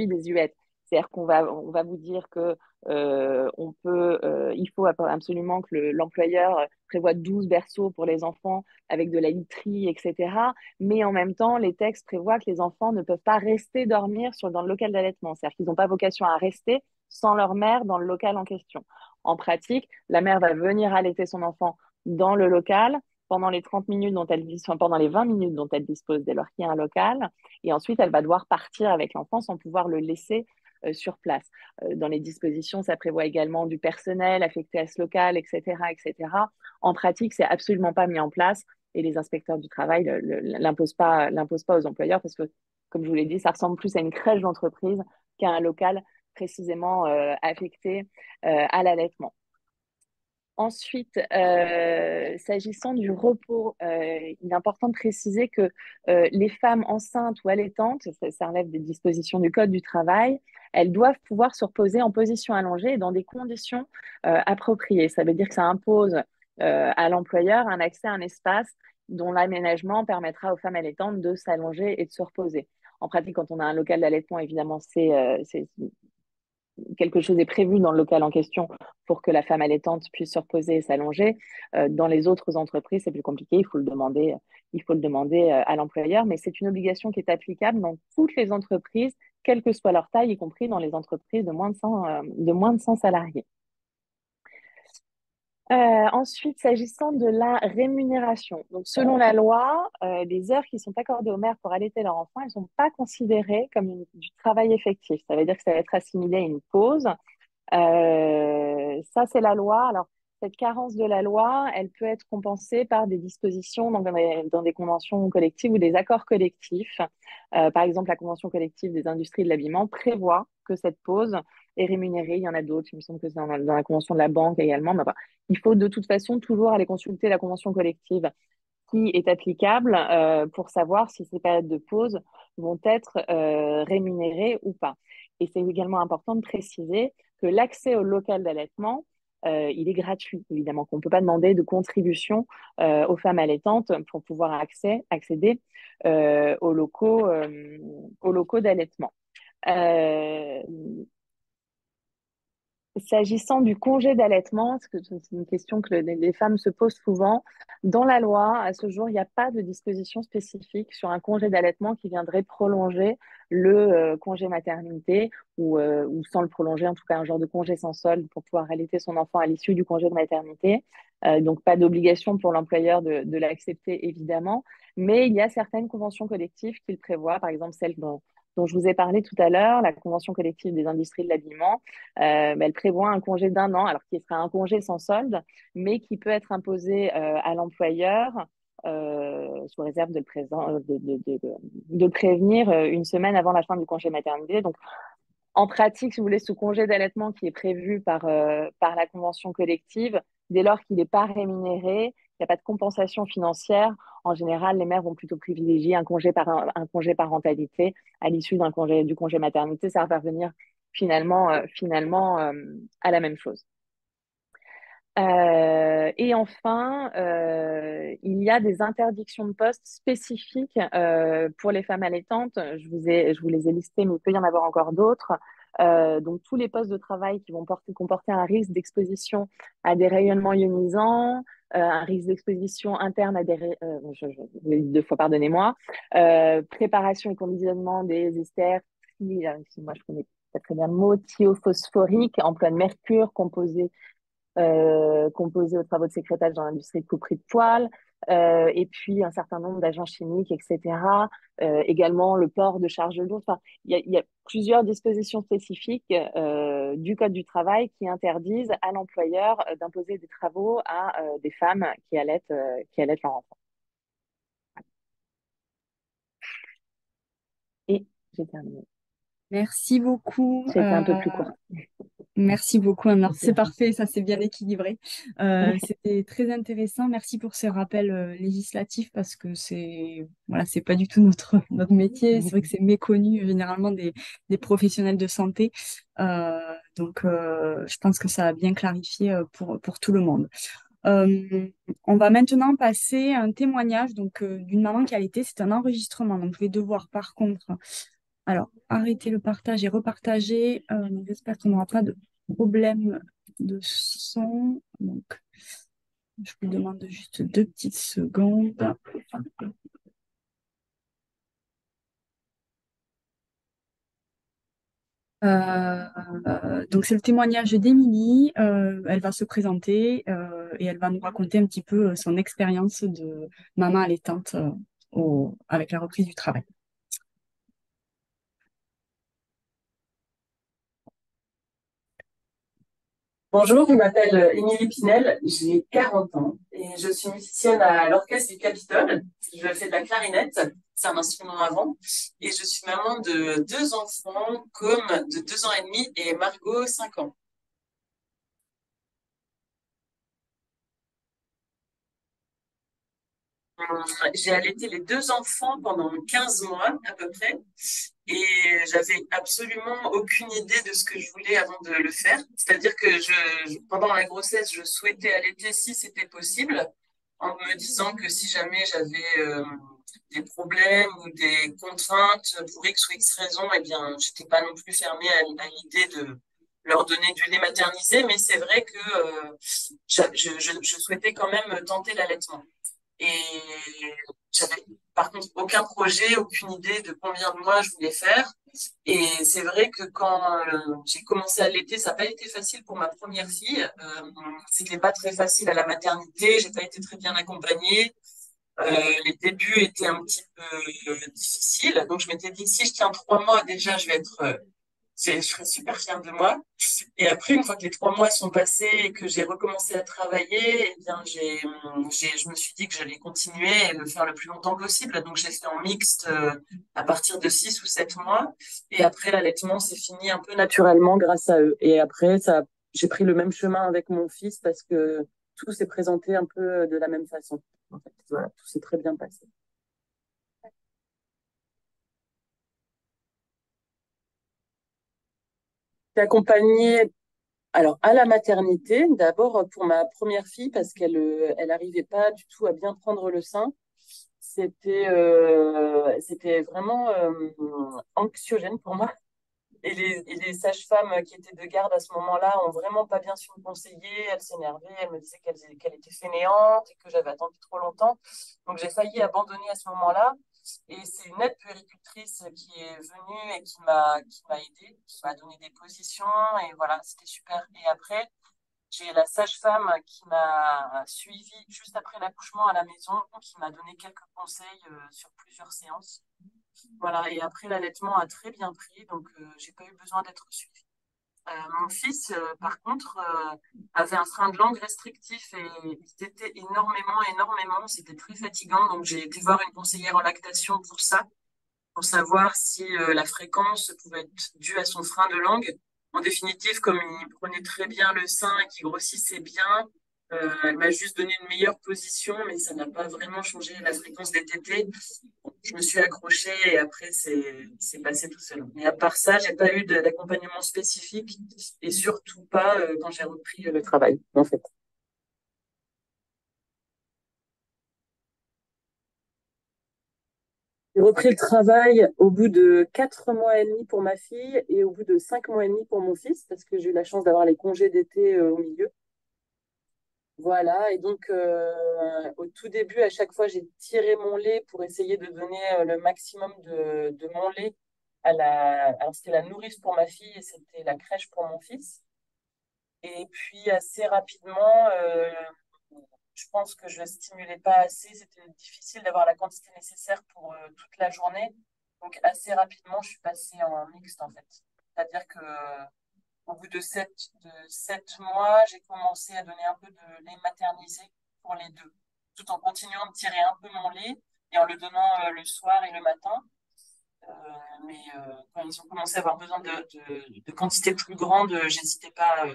désuètes. C'est-à-dire on va vous dire que il faut absolument que l'employeur prévoit 12 berceaux pour les enfants avec de la literie, etc. Mais en même temps, les textes prévoient que les enfants ne peuvent pas rester dormir dans le local d'allaitement. C'est-à-dire qu'ils n'ont pas vocation à rester sans leur mère dans le local en question. En pratique, la mère va venir allaiter son enfant dans le local pendant les 30 minutes pendant les 20 minutes dont elle dispose dès lors qu'il y a un local. Et ensuite, elle va devoir partir avec l'enfant sans pouvoir le laisser sur place. Dans les dispositions, ça prévoit également du personnel affecté à ce local, etc., etc. En pratique, c'est absolument pas mis en place et les inspecteurs du travail l'imposent pas aux employeurs parce que, comme je vous l'ai dit, ça ressemble plus à une crèche d'entreprise qu'à un local précisément affecté à l'allaitement. Ensuite, s'agissant du repos, il est important de préciser que les femmes enceintes ou allaitantes, ça relève des dispositions du Code du travail, elles doivent pouvoir se reposer en position allongée et dans des conditions appropriées. Ça veut dire que ça impose à l'employeur un accès à un espace dont l'aménagement permettra aux femmes allaitantes de s'allonger et de se reposer. En pratique, quand on a un local d'allaitement, évidemment, c'est quelque chose est prévu dans le local en question pour que la femme allaitante puisse se reposer et s'allonger. Dans les autres entreprises, c'est plus compliqué, il faut le demander à l'employeur, mais c'est une obligation qui est applicable dans toutes les entreprises, quelle que soit leur taille, y compris dans les entreprises de moins de 100 salariés. Ensuite, s'agissant de la rémunération, donc selon la loi, les heures qui sont accordées aux mères pour allaiter leur enfant, elles ne sont pas considérées comme du travail effectif. Ça veut dire que ça va être assimilé à une pause. Ça, c'est la loi. Alors, cette carence de la loi, elle peut être compensée par des dispositions dans des conventions collectives ou des accords collectifs. Par exemple, la convention collective des industries de l'habillement prévoit que cette pause est rémunérée. Il y en a d'autres, il me semble que c'est dans la convention de la banque également. Mais enfin, il faut de toute façon toujours aller consulter la convention collective qui est applicable pour savoir si ces périodes de pause vont être rémunérées ou pas. Et c'est également important de préciser que l'accès au local d'allaitement, il est gratuit, évidemment, qu'on ne peut pas demander de contribution aux femmes allaitantes pour pouvoir accéder aux locaux d'allaitement. Euh, S'agissant du congé d'allaitement, parce que c'est une question que les femmes se posent souvent, dans la loi, à ce jour, il n'y a pas de disposition spécifique sur un congé d'allaitement qui viendrait prolonger le congé maternité ou sans le prolonger, en tout cas un genre de congé sans solde pour pouvoir allaiter son enfant à l'issue du congé de maternité. Donc pas d'obligation pour l'employeur de l'accepter, évidemment, mais il y a certaines conventions collectives qui le prévoient, par exemple celle dont je vous ai parlé tout à l'heure, la convention collective des industries de l'habillement. Elle prévoit un congé d'un an, alors qui sera un congé sans solde, mais qui peut être imposé à l'employeur sous réserve de le prévenir une semaine avant la fin du congé maternité. Donc, en pratique, si vous voulez, ce congé d'allaitement qui est prévu par la convention collective, dès lors qu'il n'est pas rémunéré, il n'y a pas de compensation financière. En général, les mères vont plutôt privilégier un congé parentalité à l'issue du congé maternité. Ça va revenir finalement à la même chose. Et enfin, il y a des interdictions de poste spécifiques pour les femmes allaitantes. Je vous les ai listées, mais il peut y en avoir encore d'autres. Donc, tous les postes de travail qui vont comporter un risque d'exposition à des rayonnements ionisants, un risque d'exposition interne à je l'ai dit deux fois, pardonnez-moi, préparation et conditionnement des esters, moi je connais pas très bien le mot, thiophosphorique, emploi de mercure, composés aux travaux de sécrétage dans l'industrie de couperie de poils, et puis un certain nombre d'agents chimiques, etc. Également le port de charges lourdes. Enfin, il y a plusieurs dispositions spécifiques du Code du travail qui interdisent à l'employeur d'imposer des travaux à des femmes qui allaitent leur enfant. Et j'ai terminé. Merci beaucoup. J'ai été un peu plus courte. Merci beaucoup, Anna. C'est parfait, ça c'est bien équilibré. C'était très intéressant. Merci pour ces rappels législatifs parce que c'est pas du tout notre métier. C'est vrai que c'est méconnu généralement des professionnels de santé. Je pense que ça a bien clarifié pour tout le monde. On va maintenant passer à un témoignage d'une maman qui a allaité. C'est un enregistrement, donc je vais devoir par contre arrêter le partage et repartager. J'espère qu'on n'aura pas de problème de son. Donc, je vous demande juste 2 petites secondes. Donc, c'est le témoignage d'Émilie. Elle va se présenter et elle va nous raconter un petit peu son expérience de maman allaitante avec la reprise du travail. Bonjour, je m'appelle Émilie Pinel, j'ai 40 ans et je suis musicienne à l'Orchestre du Capitole. Je fais de la clarinette, c'est un instrument à vent. Et je suis maman de 2 enfants, comme de 2 ans et demi et Margot, 5 ans. J'ai allaité les deux enfants pendant 15 mois à peu près et j'avais absolument aucune idée de ce que je voulais avant de le faire. C'est-à-dire que pendant la grossesse, je souhaitais allaiter si c'était possible, en me disant que si jamais j'avais des problèmes ou des contraintes pour X ou X raisons, eh bien, j'étais pas non plus fermée à l'idée de leur donner du lait maternisé, mais c'est vrai que je souhaitais quand même tenter l'allaitement. Et j'avais par contre aucun projet, aucune idée de combien de mois je voulais faire. Et c'est vrai que quand j'ai commencé à allaiter, ça n'a pas été facile pour ma première fille. C'était pas très facile à la maternité, j'ai pas été très bien accompagnée. Les débuts étaient un petit peu difficiles. Donc je m'étais dit, si je tiens 3 mois, déjà, je serais super fière de moi. Et après, une fois que les 3 mois sont passés et que j'ai recommencé à travailler, eh bien, je me suis dit que j'allais continuer et le faire le plus longtemps possible. Donc, j'ai fait en mixte à partir de 6 ou 7 mois. Et après, l'allaitement s'est fini un peu naturellement grâce à eux. Et après, j'ai pris le même chemin avec mon fils parce que tout s'est présenté un peu de la même façon. En fait, voilà, tout s'est très bien passé. J'ai accompagné alors, à la maternité, d'abord pour ma première fille, parce qu'elle arrivait pas du tout à bien prendre le sein. C'était vraiment anxiogène pour moi. Et les sages-femmes qui étaient de garde à ce moment-là ont vraiment pas bien su me conseiller. Elles s'énervaient, elles me disaient qu'elle était fainéante et que j'avais attendu trop longtemps. Donc j'ai failli abandonner à ce moment-là. Et c'est une aide puéricultrice qui est venue et qui m'a aidée, qui m'a donné des positions. Et voilà, c'était super. Et après, j'ai la sage-femme qui m'a suivie juste après l'accouchement à la maison, qui m'a donné quelques conseils sur plusieurs séances. Voilà, et après, l'allaitement a très bien pris, donc j'ai pas eu besoin d'être suivie. Mon fils, par contre, avait un frein de langue restrictif et il tétait énormément, énormément. C'était très fatigant, donc j'ai été voir une conseillère en lactation pour ça, pour savoir si la fréquence pouvait être due à son frein de langue. En définitive, comme il prenait très bien le sein et qu'il grossissait bien, elle m'a juste donné une meilleure position, mais ça n'a pas vraiment changé la fréquence des tétés. Je me suis accrochée et après, c'est passé tout seul. Mais à part ça, j'ai pas eu d'accompagnement spécifique et surtout pas quand j'ai repris le travail, en fait. J'ai repris le travail au bout de 4 mois et demi pour ma fille et au bout de 5 mois et demi pour mon fils, parce que j'ai eu la chance d'avoir les congés d'été au milieu. Voilà, et donc au tout début, à chaque fois, j'ai tiré mon lait pour essayer de donner le maximum de mon lait Alors, c'était la nourrice pour ma fille et c'était la crèche pour mon fils. Et puis, assez rapidement, je pense que je ne stimulais pas assez. C'était difficile d'avoir la quantité nécessaire pour toute la journée. Donc, assez rapidement, je suis passée en mixte, en fait. C'est-à-dire que au bout de 7 mois, j'ai commencé à donner un peu de lait maternisé pour les deux, tout en continuant de tirer un peu mon lait et en le donnant le soir et le matin. Euh, mais quand ils ont commencé à avoir besoin de quantités plus grandes, j'hésitais pas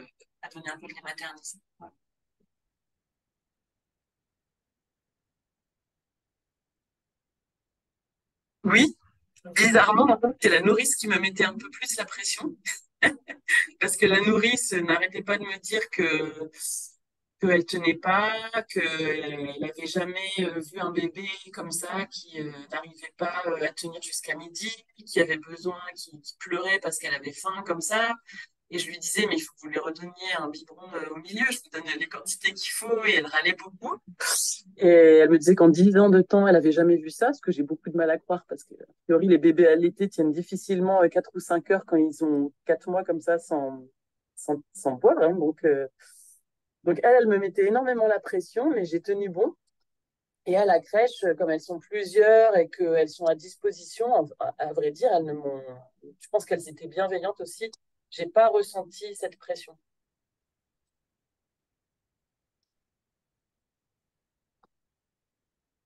à donner un peu de lait maternisé. Ouais. Oui, bizarrement, en fait, c'est la nourrice qui me mettait un peu plus la pression, parce que la nourrice n'arrêtait pas de me dire qu'elle tenait pas, qu'elle n'avait jamais vu un bébé comme ça qui n'arrivait pas à tenir jusqu'à midi, qui avait besoin, qui pleurait parce qu'elle avait faim comme ça. Et je lui disais, mais il faut que vous lui redonniez un biberon au milieu, je vous donne les quantités qu'il faut. Et elle râlait beaucoup. Et elle me disait qu'en 10 ans de temps, elle avait jamais vu ça, ce que j'ai beaucoup de mal à croire parce que, a priori, les bébés allaités tiennent difficilement 4 ou 5 heures quand ils ont 4 mois comme ça sans boire, hein. Donc elle me mettait énormément la pression, mais j'ai tenu bon. Et à la crèche, comme elles sont plusieurs et qu'elles sont à disposition, à vrai dire, je pense qu'elles étaient bienveillantes aussi. J'ai pas ressenti cette pression.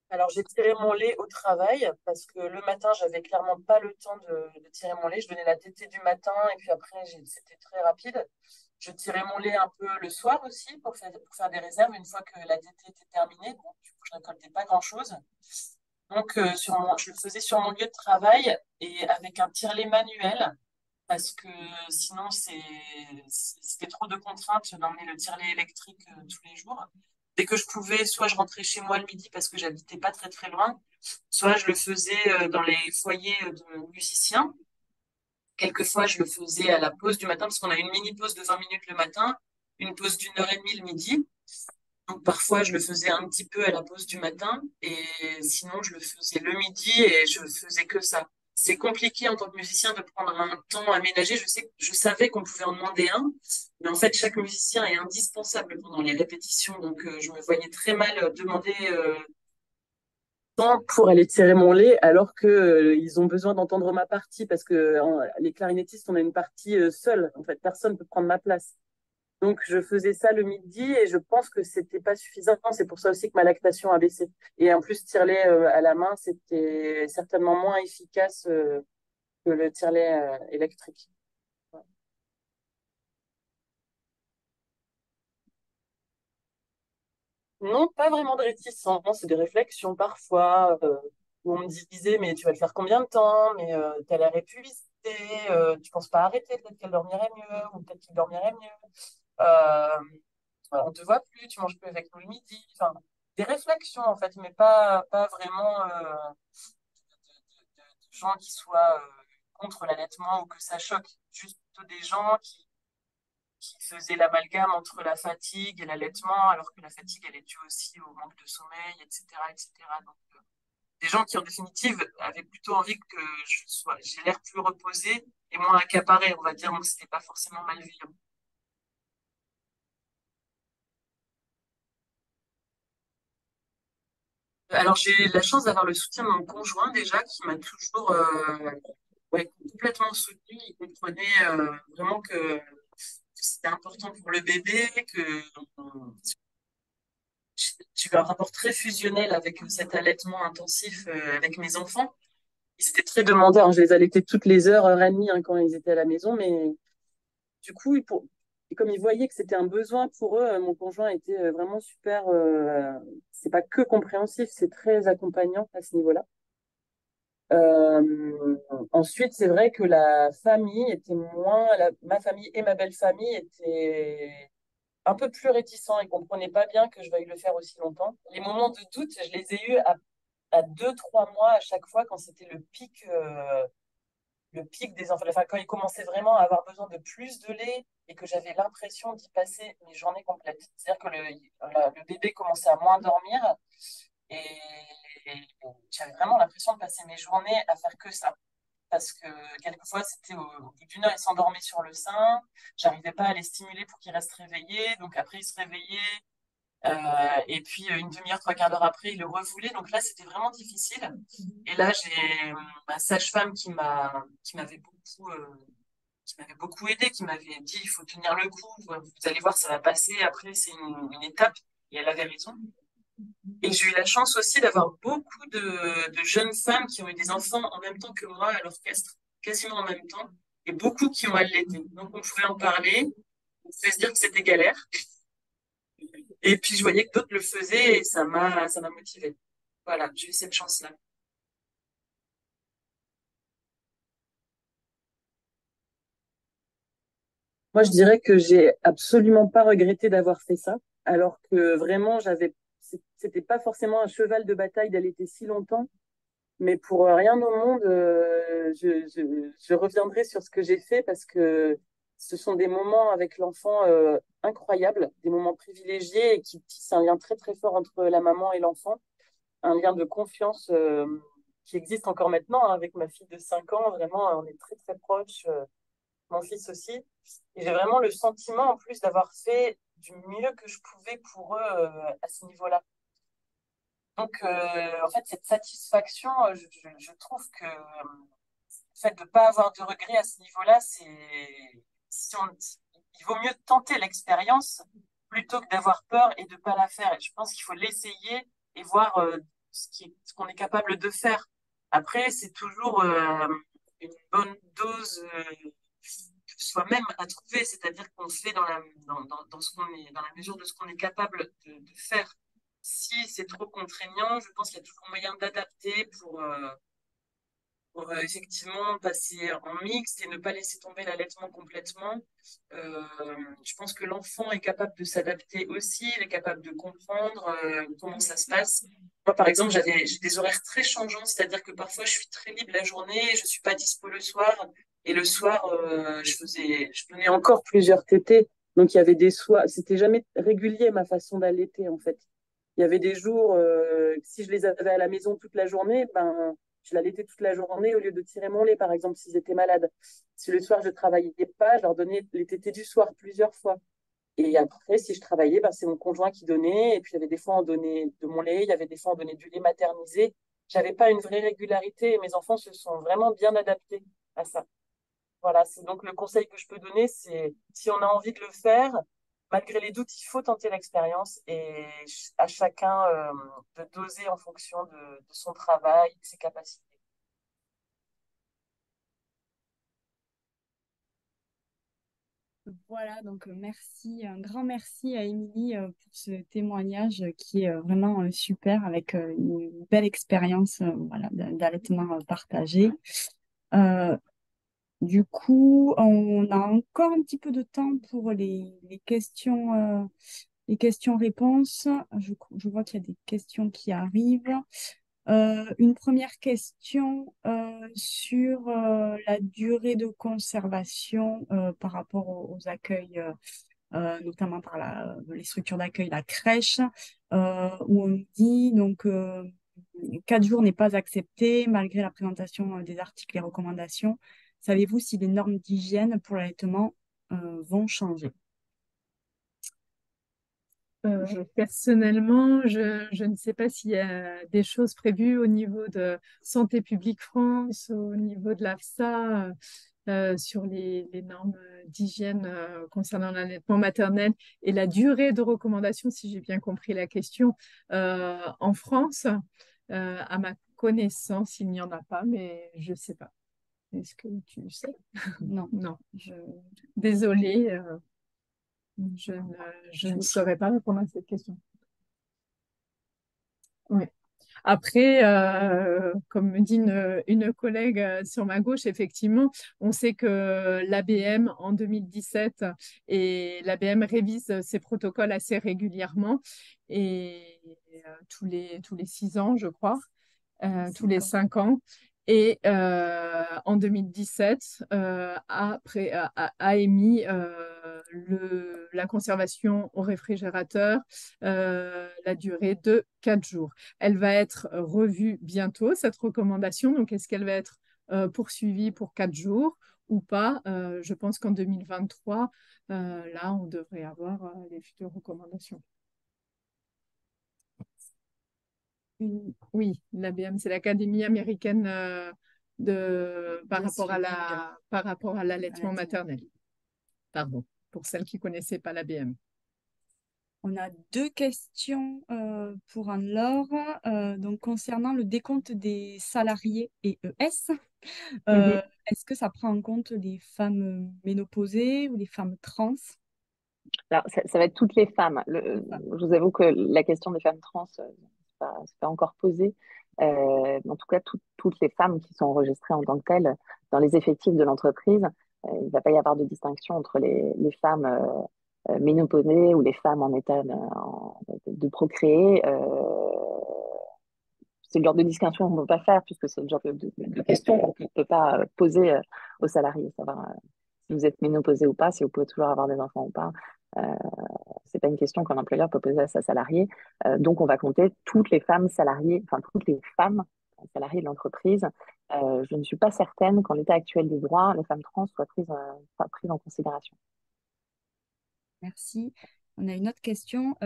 Alors, j'ai tiré mon lait au travail parce que le matin, j'avais clairement pas le temps de tirer mon lait. Je donnais la tétée du matin et puis après, c'était très rapide. Je tirais mon lait un peu le soir aussi pour faire des réserves une fois que la tétée était terminée. Bon, du coup, je récoltais pas grand-chose. Donc, je le faisais sur mon lieu de travail et avec un tire-lait manuel parce que sinon, c'était trop de contraintes d'emmener le tire-lait électrique tous les jours. Dès que je pouvais, soit je rentrais chez moi le midi parce que j'habitais pas très très loin, soit je le faisais dans les foyers de musiciens. Quelquefois, je le faisais à la pause du matin parce qu'on a une mini pause de 20 minutes le matin, une pause d'une heure et demie le midi. Donc parfois, je le faisais un petit peu à la pause du matin et sinon, je le faisais le midi et je faisais que ça. C'est compliqué en tant que musicien de prendre un temps aménagé. Je savais qu'on pouvait en demander un, mais en fait, chaque musicien est indispensable pendant les répétitions. Donc, je me voyais très mal demander temps pour aller tirer mon lait alors que ils ont besoin d'entendre ma partie parce que les clarinettistes, on a une partie seule. En fait, personne peut prendre ma place. Donc, je faisais ça le midi et je pense que c'était pas suffisant. C'est pour ça aussi que ma lactation a baissé. Et en plus, tire-lait à la main, c'était certainement moins efficace que le tire-lait électrique. Non, pas vraiment de réticence, c'est des réflexions parfois où on me disait, mais tu vas le faire combien de temps? Mais t'as l'air épuisé, tu penses pas arrêter, peut-être qu'elle dormirait mieux, ou peut-être qu'il dormirait mieux. Euh, on te voit plus, tu manges plus avec nous le midi. Enfin, des réflexions en fait, mais pas vraiment de gens qui soient contre l'allaitement ou que ça choque. Juste des gens qui faisaient l'amalgame entre la fatigue et l'allaitement, alors que la fatigue, elle est due aussi au manque de sommeil, etc., etc. Donc, des gens qui, en définitive, avaient plutôt envie que j'ai l'air plus reposée et moins accaparée, on va dire, donc c'était pas forcément mal vu. Alors, j'ai la chance d'avoir le soutien de mon conjoint, déjà, qui m'a toujours ouais, complètement soutenue. Il comprenait vraiment que c'était important pour le bébé, que j'ai eu un rapport très fusionnel avec cet allaitement intensif avec mes enfants. Ils étaient très demandeurs, hein. Je les allaitais toutes les heures, heure et demie, hein, quand ils étaient à la maison. Mais du coup, et comme ils voyaient que c'était un besoin pour eux, mon conjoint était vraiment super. C'est pas que compréhensif, c'est très accompagnant à ce niveau-là. Ensuite, c'est vrai que la famille était ma famille et ma belle famille étaient un peu plus réticents et comprenaient pas bien que je veuille le faire aussi longtemps. Les moments de doute, je les ai eus à 2, 3 mois à chaque fois quand c'était le pic des enfants. Enfin, quand ils commençaient vraiment à avoir besoin de plus de lait et que j'avais l'impression d'y passer mes journées complètes. C'est-à-dire que le bébé commençait à moins dormir et, et j'avais vraiment l'impression de passer mes journées à faire que ça. Parce que quelquefois, c'était au bout d'une heure, il s'endormait sur le sein. J'arrivais pas à les stimuler pour qu'ils restent réveillés. Donc après, ils se réveillaient. Et puis une demi-heure, 3/4 d'heure après, il le revoulait. Donc là, c'était vraiment difficile. Et là, j'ai ma sage-femme qui m'avait beaucoup aidé, qui m'avait dit, il faut tenir le coup. Vous allez voir, ça va passer. Après, c'est une étape. Et elle avait raison. Et j'ai eu la chance aussi d'avoir beaucoup de jeunes femmes qui ont eu des enfants en même temps que moi à l'orchestre, quasiment en même temps, et beaucoup qui ont allaité. Donc on pouvait en parler, on pouvait se dire que c'était galère. Et puis je voyais que d'autres le faisaient et ça m'a motivée. Voilà, j'ai eu cette chance-là. Moi, je dirais que j'ai absolument pas regretté d'avoir fait ça, alors que vraiment, c'était pas forcément un cheval de bataille d'allaiter si longtemps. Mais pour rien au monde, je reviendrai sur ce que j'ai fait parce que ce sont des moments avec l'enfant incroyables, des moments privilégiés et qui tissent un lien très très fort entre la maman et l'enfant, un lien de confiance qui existe encore maintenant, hein, avec ma fille de 5 ans. Vraiment, on est très très proches, mon fils aussi. Et j'ai vraiment le sentiment en plus d'avoir fait du mieux que je pouvais pour eux à ce niveau-là. Donc, en fait, cette satisfaction, je trouve que le fait de ne pas avoir de regrets à ce niveau-là, si on, il vaut mieux tenter l'expérience plutôt que d'avoir peur et de ne pas la faire. Et je pense qu'il faut l'essayer et voir ce qu'on est capable de faire. Après, c'est toujours une bonne dose de soi-même à trouver, c'est-à-dire qu'on fait dans ce qu'on est, dans la mesure de ce qu'on est capable de faire. Si c'est trop contraignant, je pense qu'il y a toujours moyen d'adapter pour effectivement passer en mixte et ne pas laisser tomber l'allaitement complètement. Euh, je pense que l'enfant est capable de s'adapter aussi, il est capable de comprendre comment ça se passe. Moi, par exemple, j'ai des horaires très changeants, c'est-à-dire que parfois je suis très libre la journée, je suis pas dispo le soir, et le soir, je donnais encore plusieurs tétés. Donc il y avait des soirs, c'était jamais régulier ma façon d'allaiter en fait. Il y avait des jours, si je les avais à la maison toute la journée, ben je l'allaitais toute la journée au lieu de tirer mon lait, par exemple, s'ils étaient malades. Si le soir je travaillais pas, je leur donnais les tétés du soir plusieurs fois. Et après, si je travaillais, ben, c'est mon conjoint qui donnait. Et puis, il y avait des fois, on donnait de mon lait, il y avait des fois, on donnait du lait maternisé. J'avais pas une vraie régularité et mes enfants se sont vraiment bien adaptés à ça. Voilà, c'est donc le conseil que je peux donner, c'est si on a envie de le faire, malgré les doutes, il faut tenter l'expérience et à chacun de doser en fonction de son travail, de ses capacités. Voilà, donc merci, un grand merci à Émilie pour ce témoignage qui est vraiment super avec une belle expérience voilà, d'allaitement partagé. Euh, du coup, on a encore un petit peu de temps pour les questions-réponses. Je vois qu'il y a des questions qui arrivent. Une première question sur la durée de conservation par rapport aux accueils, notamment par les structures d'accueil, la crèche, où on nous dit donc 4 jours n'est pas accepté malgré la présentation des articles et recommandations. Savez-vous si les normes d'hygiène pour l'allaitement vont changer? Personnellement, je ne sais pas s'il y a des choses prévues au niveau de Santé publique France, au niveau de l'AFSA, sur les normes d'hygiène concernant l'allaitement maternel et la durée de recommandation, si j'ai bien compris la question, en France. À ma connaissance, il n'y en a pas, mais je ne sais pas. Est-ce que tu sais? Non, Non. Désolée, je ne, je ne saurais pas répondre à cette question. Oui. Après, comme me dit une collègue sur ma gauche, effectivement, on sait que l'ABM en 2017 et l'ABM révise ses protocoles assez régulièrement et tous les 6 ans, je crois, tous les 5 ans. Et en 2017, a émis la conservation au réfrigérateur, la durée de 4 jours. Elle va être revue bientôt, cette recommandation. Donc, est-ce qu'elle va être poursuivie pour 4 jours ou pas? Je pense qu'en 2023, là, on devrait avoir les futures recommandations. Oui, l'ABM, c'est l'Académie américaine par rapport à l'allaitement maternel. Pardon, pour celles qui ne connaissaient pas l'ABM. On a 2 questions pour Anne-Laure. Donc, concernant le décompte des salariés EES, est-ce que ça prend en compte les femmes ménopausées ou les femmes trans? Alors, ça va être toutes les femmes. Je vous avoue que la question des femmes trans, c'est pas encore posée. En tout cas, toutes les femmes qui sont enregistrées en tant que telles dans les effectifs de l'entreprise, il ne va pas y avoir de distinction entre les femmes ménopausées ou les femmes en état de procréer. C'est le genre de distinction qu'on ne peut pas faire puisque c'est le genre de question qu'on ne peut pas poser aux salariés, savoir si vous êtes ménopausé ou pas, si vous pouvez toujours avoir des enfants ou pas. C'est pas une question qu'un employeur peut poser à sa salariée. Donc, on va compter toutes les femmes salariées, enfin toutes les femmes salariées de l'entreprise. Je ne suis pas certaine qu'en l'état actuel des droits, les femmes trans soient prises en considération. Merci. On a une autre question.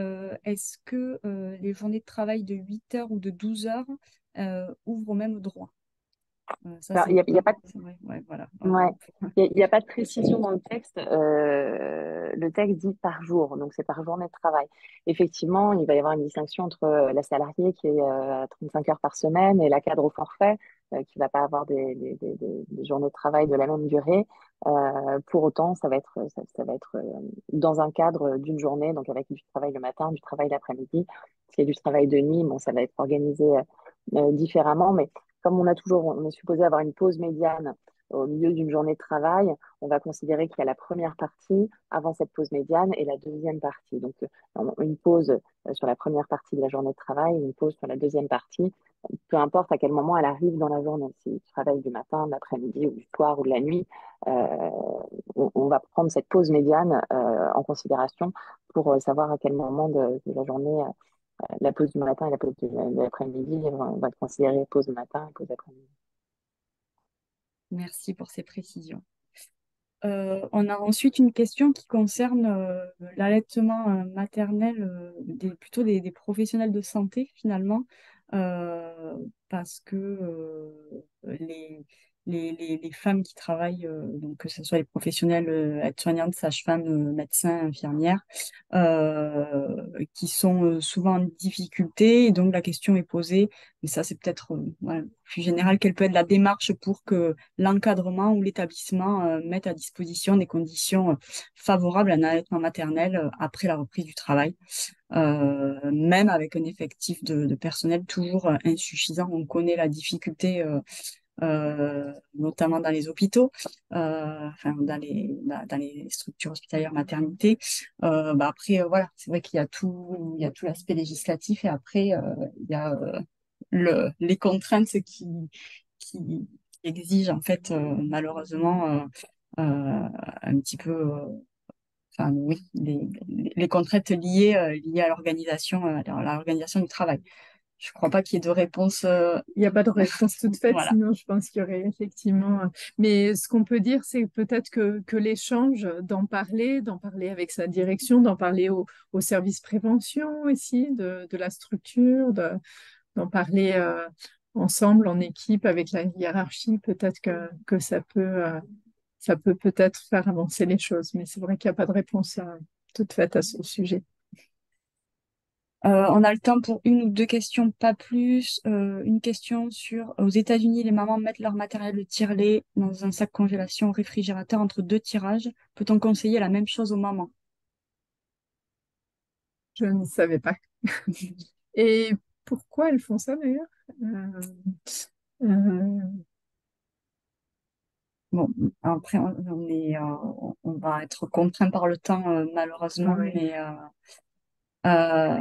Est-ce que les journées de travail de 8 heures ou de 12 heures ouvrent au même droit? Alors, il n'y a pas de C'est vrai, ouais, voilà. Ouais. Il n'y a pas de précision dans le texte. Le texte dit par jour, donc c'est par journée de travail. Effectivement, il va y avoir une distinction entre la salariée qui est à 35 heures par semaine et la cadre au forfait. qui va pas avoir des journées de travail de la même durée. Pour autant, ça va être dans un cadre d'une journée, donc avec du travail le matin, du travail l'après-midi. S'il y a du travail de nuit, bon, ça va être organisé différemment, mais comme on est supposé avoir une pause médiane au milieu d'une journée de travail, on va considérer qu'il y a la première partie avant cette pause médiane et la deuxième partie. Donc, une pause sur la première partie de la journée de travail, une pause sur la deuxième partie, peu importe à quel moment elle arrive dans la journée. Si tu travailles du matin, de l'après-midi ou du soir ou de la nuit, on va prendre cette pause médiane en considération pour savoir à quel moment de la journée la pause du matin et la pause de l'après-midi vont être considérées pause du matin et pause d'après-midi. Merci pour ces précisions. On a ensuite une question qui concerne l'allaitement maternel plutôt des professionnels de santé finalement, parce que les femmes qui travaillent, donc que ce soit les professionnels aides-soignantes, sages-femmes, médecins, infirmières, qui sont souvent en difficulté. Et donc la question est posée, mais ça c'est peut-être voilà, plus général, quelle peut être la démarche pour que l'encadrement ou l'établissement mette à disposition des conditions favorables à un allaitement maternel après la reprise du travail, même avec un effectif de personnel toujours insuffisant. On connaît la difficulté, notamment dans les hôpitaux, enfin dans les structures hospitalières maternité. Après, voilà, c'est vrai il y a tout l'aspect législatif et après, il y a les contraintes qui exigent en fait malheureusement un petit peu enfin oui les contraintes liées à l'organisation du travail. Je crois pas qu'il y ait de réponse Il n'y a pas de réponse toute faite, voilà. sinon je pense qu'il y aurait effectivement. Mais ce qu'on peut dire, c'est peut-être que l'échange, d'en parler avec sa direction, d'en parler au service prévention aussi, de la structure, d'en parler ensemble, en équipe, avec la hiérarchie, peut-être que ça peut peut-être faire avancer les choses. Mais c'est vrai qu'il n'y a pas de réponse toute faite à ce sujet. On a le temps pour une ou deux questions, pas plus. Une question sur, aux États-Unis, les mamans mettent leur matériel de tire-lait dans un sac congélation au réfrigérateur entre deux tirages. Peut-on conseiller la même chose aux mamans? Je ne savais pas. Et pourquoi elles font ça d'ailleurs? Euh, euh, Bon, après, on va être contraint par le temps, malheureusement, ouais. mais euh,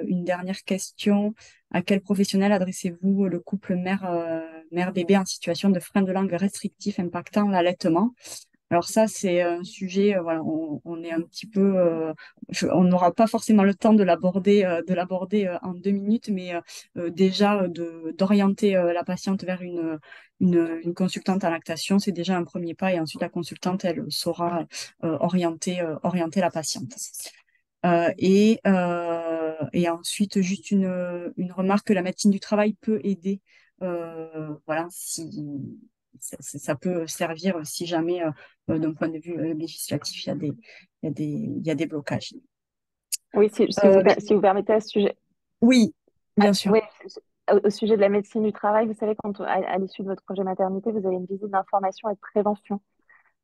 une dernière question. À quel professionnel adressez-vous le couple mère-bébé en situation de frein de langue restrictif impactant l'allaitement? Alors ça, c'est un sujet, voilà, on est un petit peu, on n'aura pas forcément le temps de l'aborder en 2 minutes, mais déjà d'orienter la patiente vers une consultante en lactation, c'est déjà un premier pas, et ensuite la consultante, elle saura orienter la patiente. Et ensuite, juste une remarque que la médecine du travail peut aider, voilà, si ça peut servir si jamais, d'un point de vue législatif, il y a des blocages. Oui, Mais si vous permettez à ce sujet. oui, bien sûr. Oui, au sujet de la médecine du travail, vous savez, à l'issue de votre congé maternité, vous avez une visite d'information et de prévention.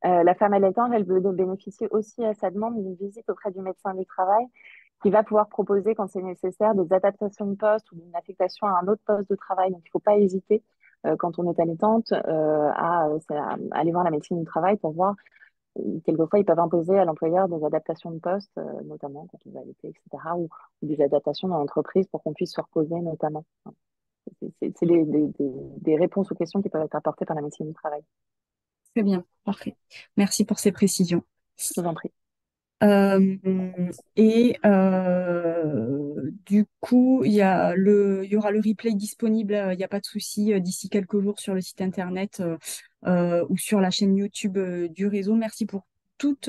La femme allaitante, elle peut bénéficier aussi à sa demande d'une visite auprès du médecin du travail qui va pouvoir proposer, quand c'est nécessaire, des adaptations de poste ou une affectation à un autre poste de travail. Donc, il ne faut pas hésiter, quand on est allaitante, à aller voir la médecine du travail pour voir. Quelquefois, ils peuvent imposer à l'employeur des adaptations de poste, notamment quand on va allaiter, etc., ou des adaptations dans l'entreprise pour qu'on puisse se reposer, notamment. C'est des réponses aux questions qui peuvent être apportées par la médecine du travail. Très bien, parfait. Merci pour ces précisions. Je vous en prie. Euh, du coup, il y aura le replay disponible, il n'y a pas de souci, d'ici quelques jours sur le site internet ou sur la chaîne YouTube du réseau. Merci pour toutes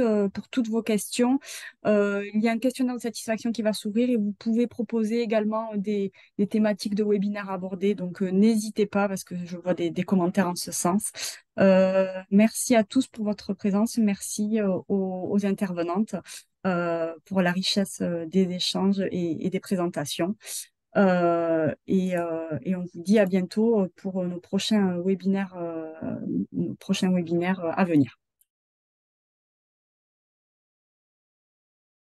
vos questions. Il y a un questionnaire de satisfaction qui va s'ouvrir et vous pouvez proposer également des thématiques de webinaire abordées. Donc, n'hésitez pas parce que je vois des commentaires en ce sens. Merci à tous pour votre présence. Merci aux intervenantes pour la richesse des échanges et des présentations. Et on vous dit à bientôt pour nos prochains webinaires à venir.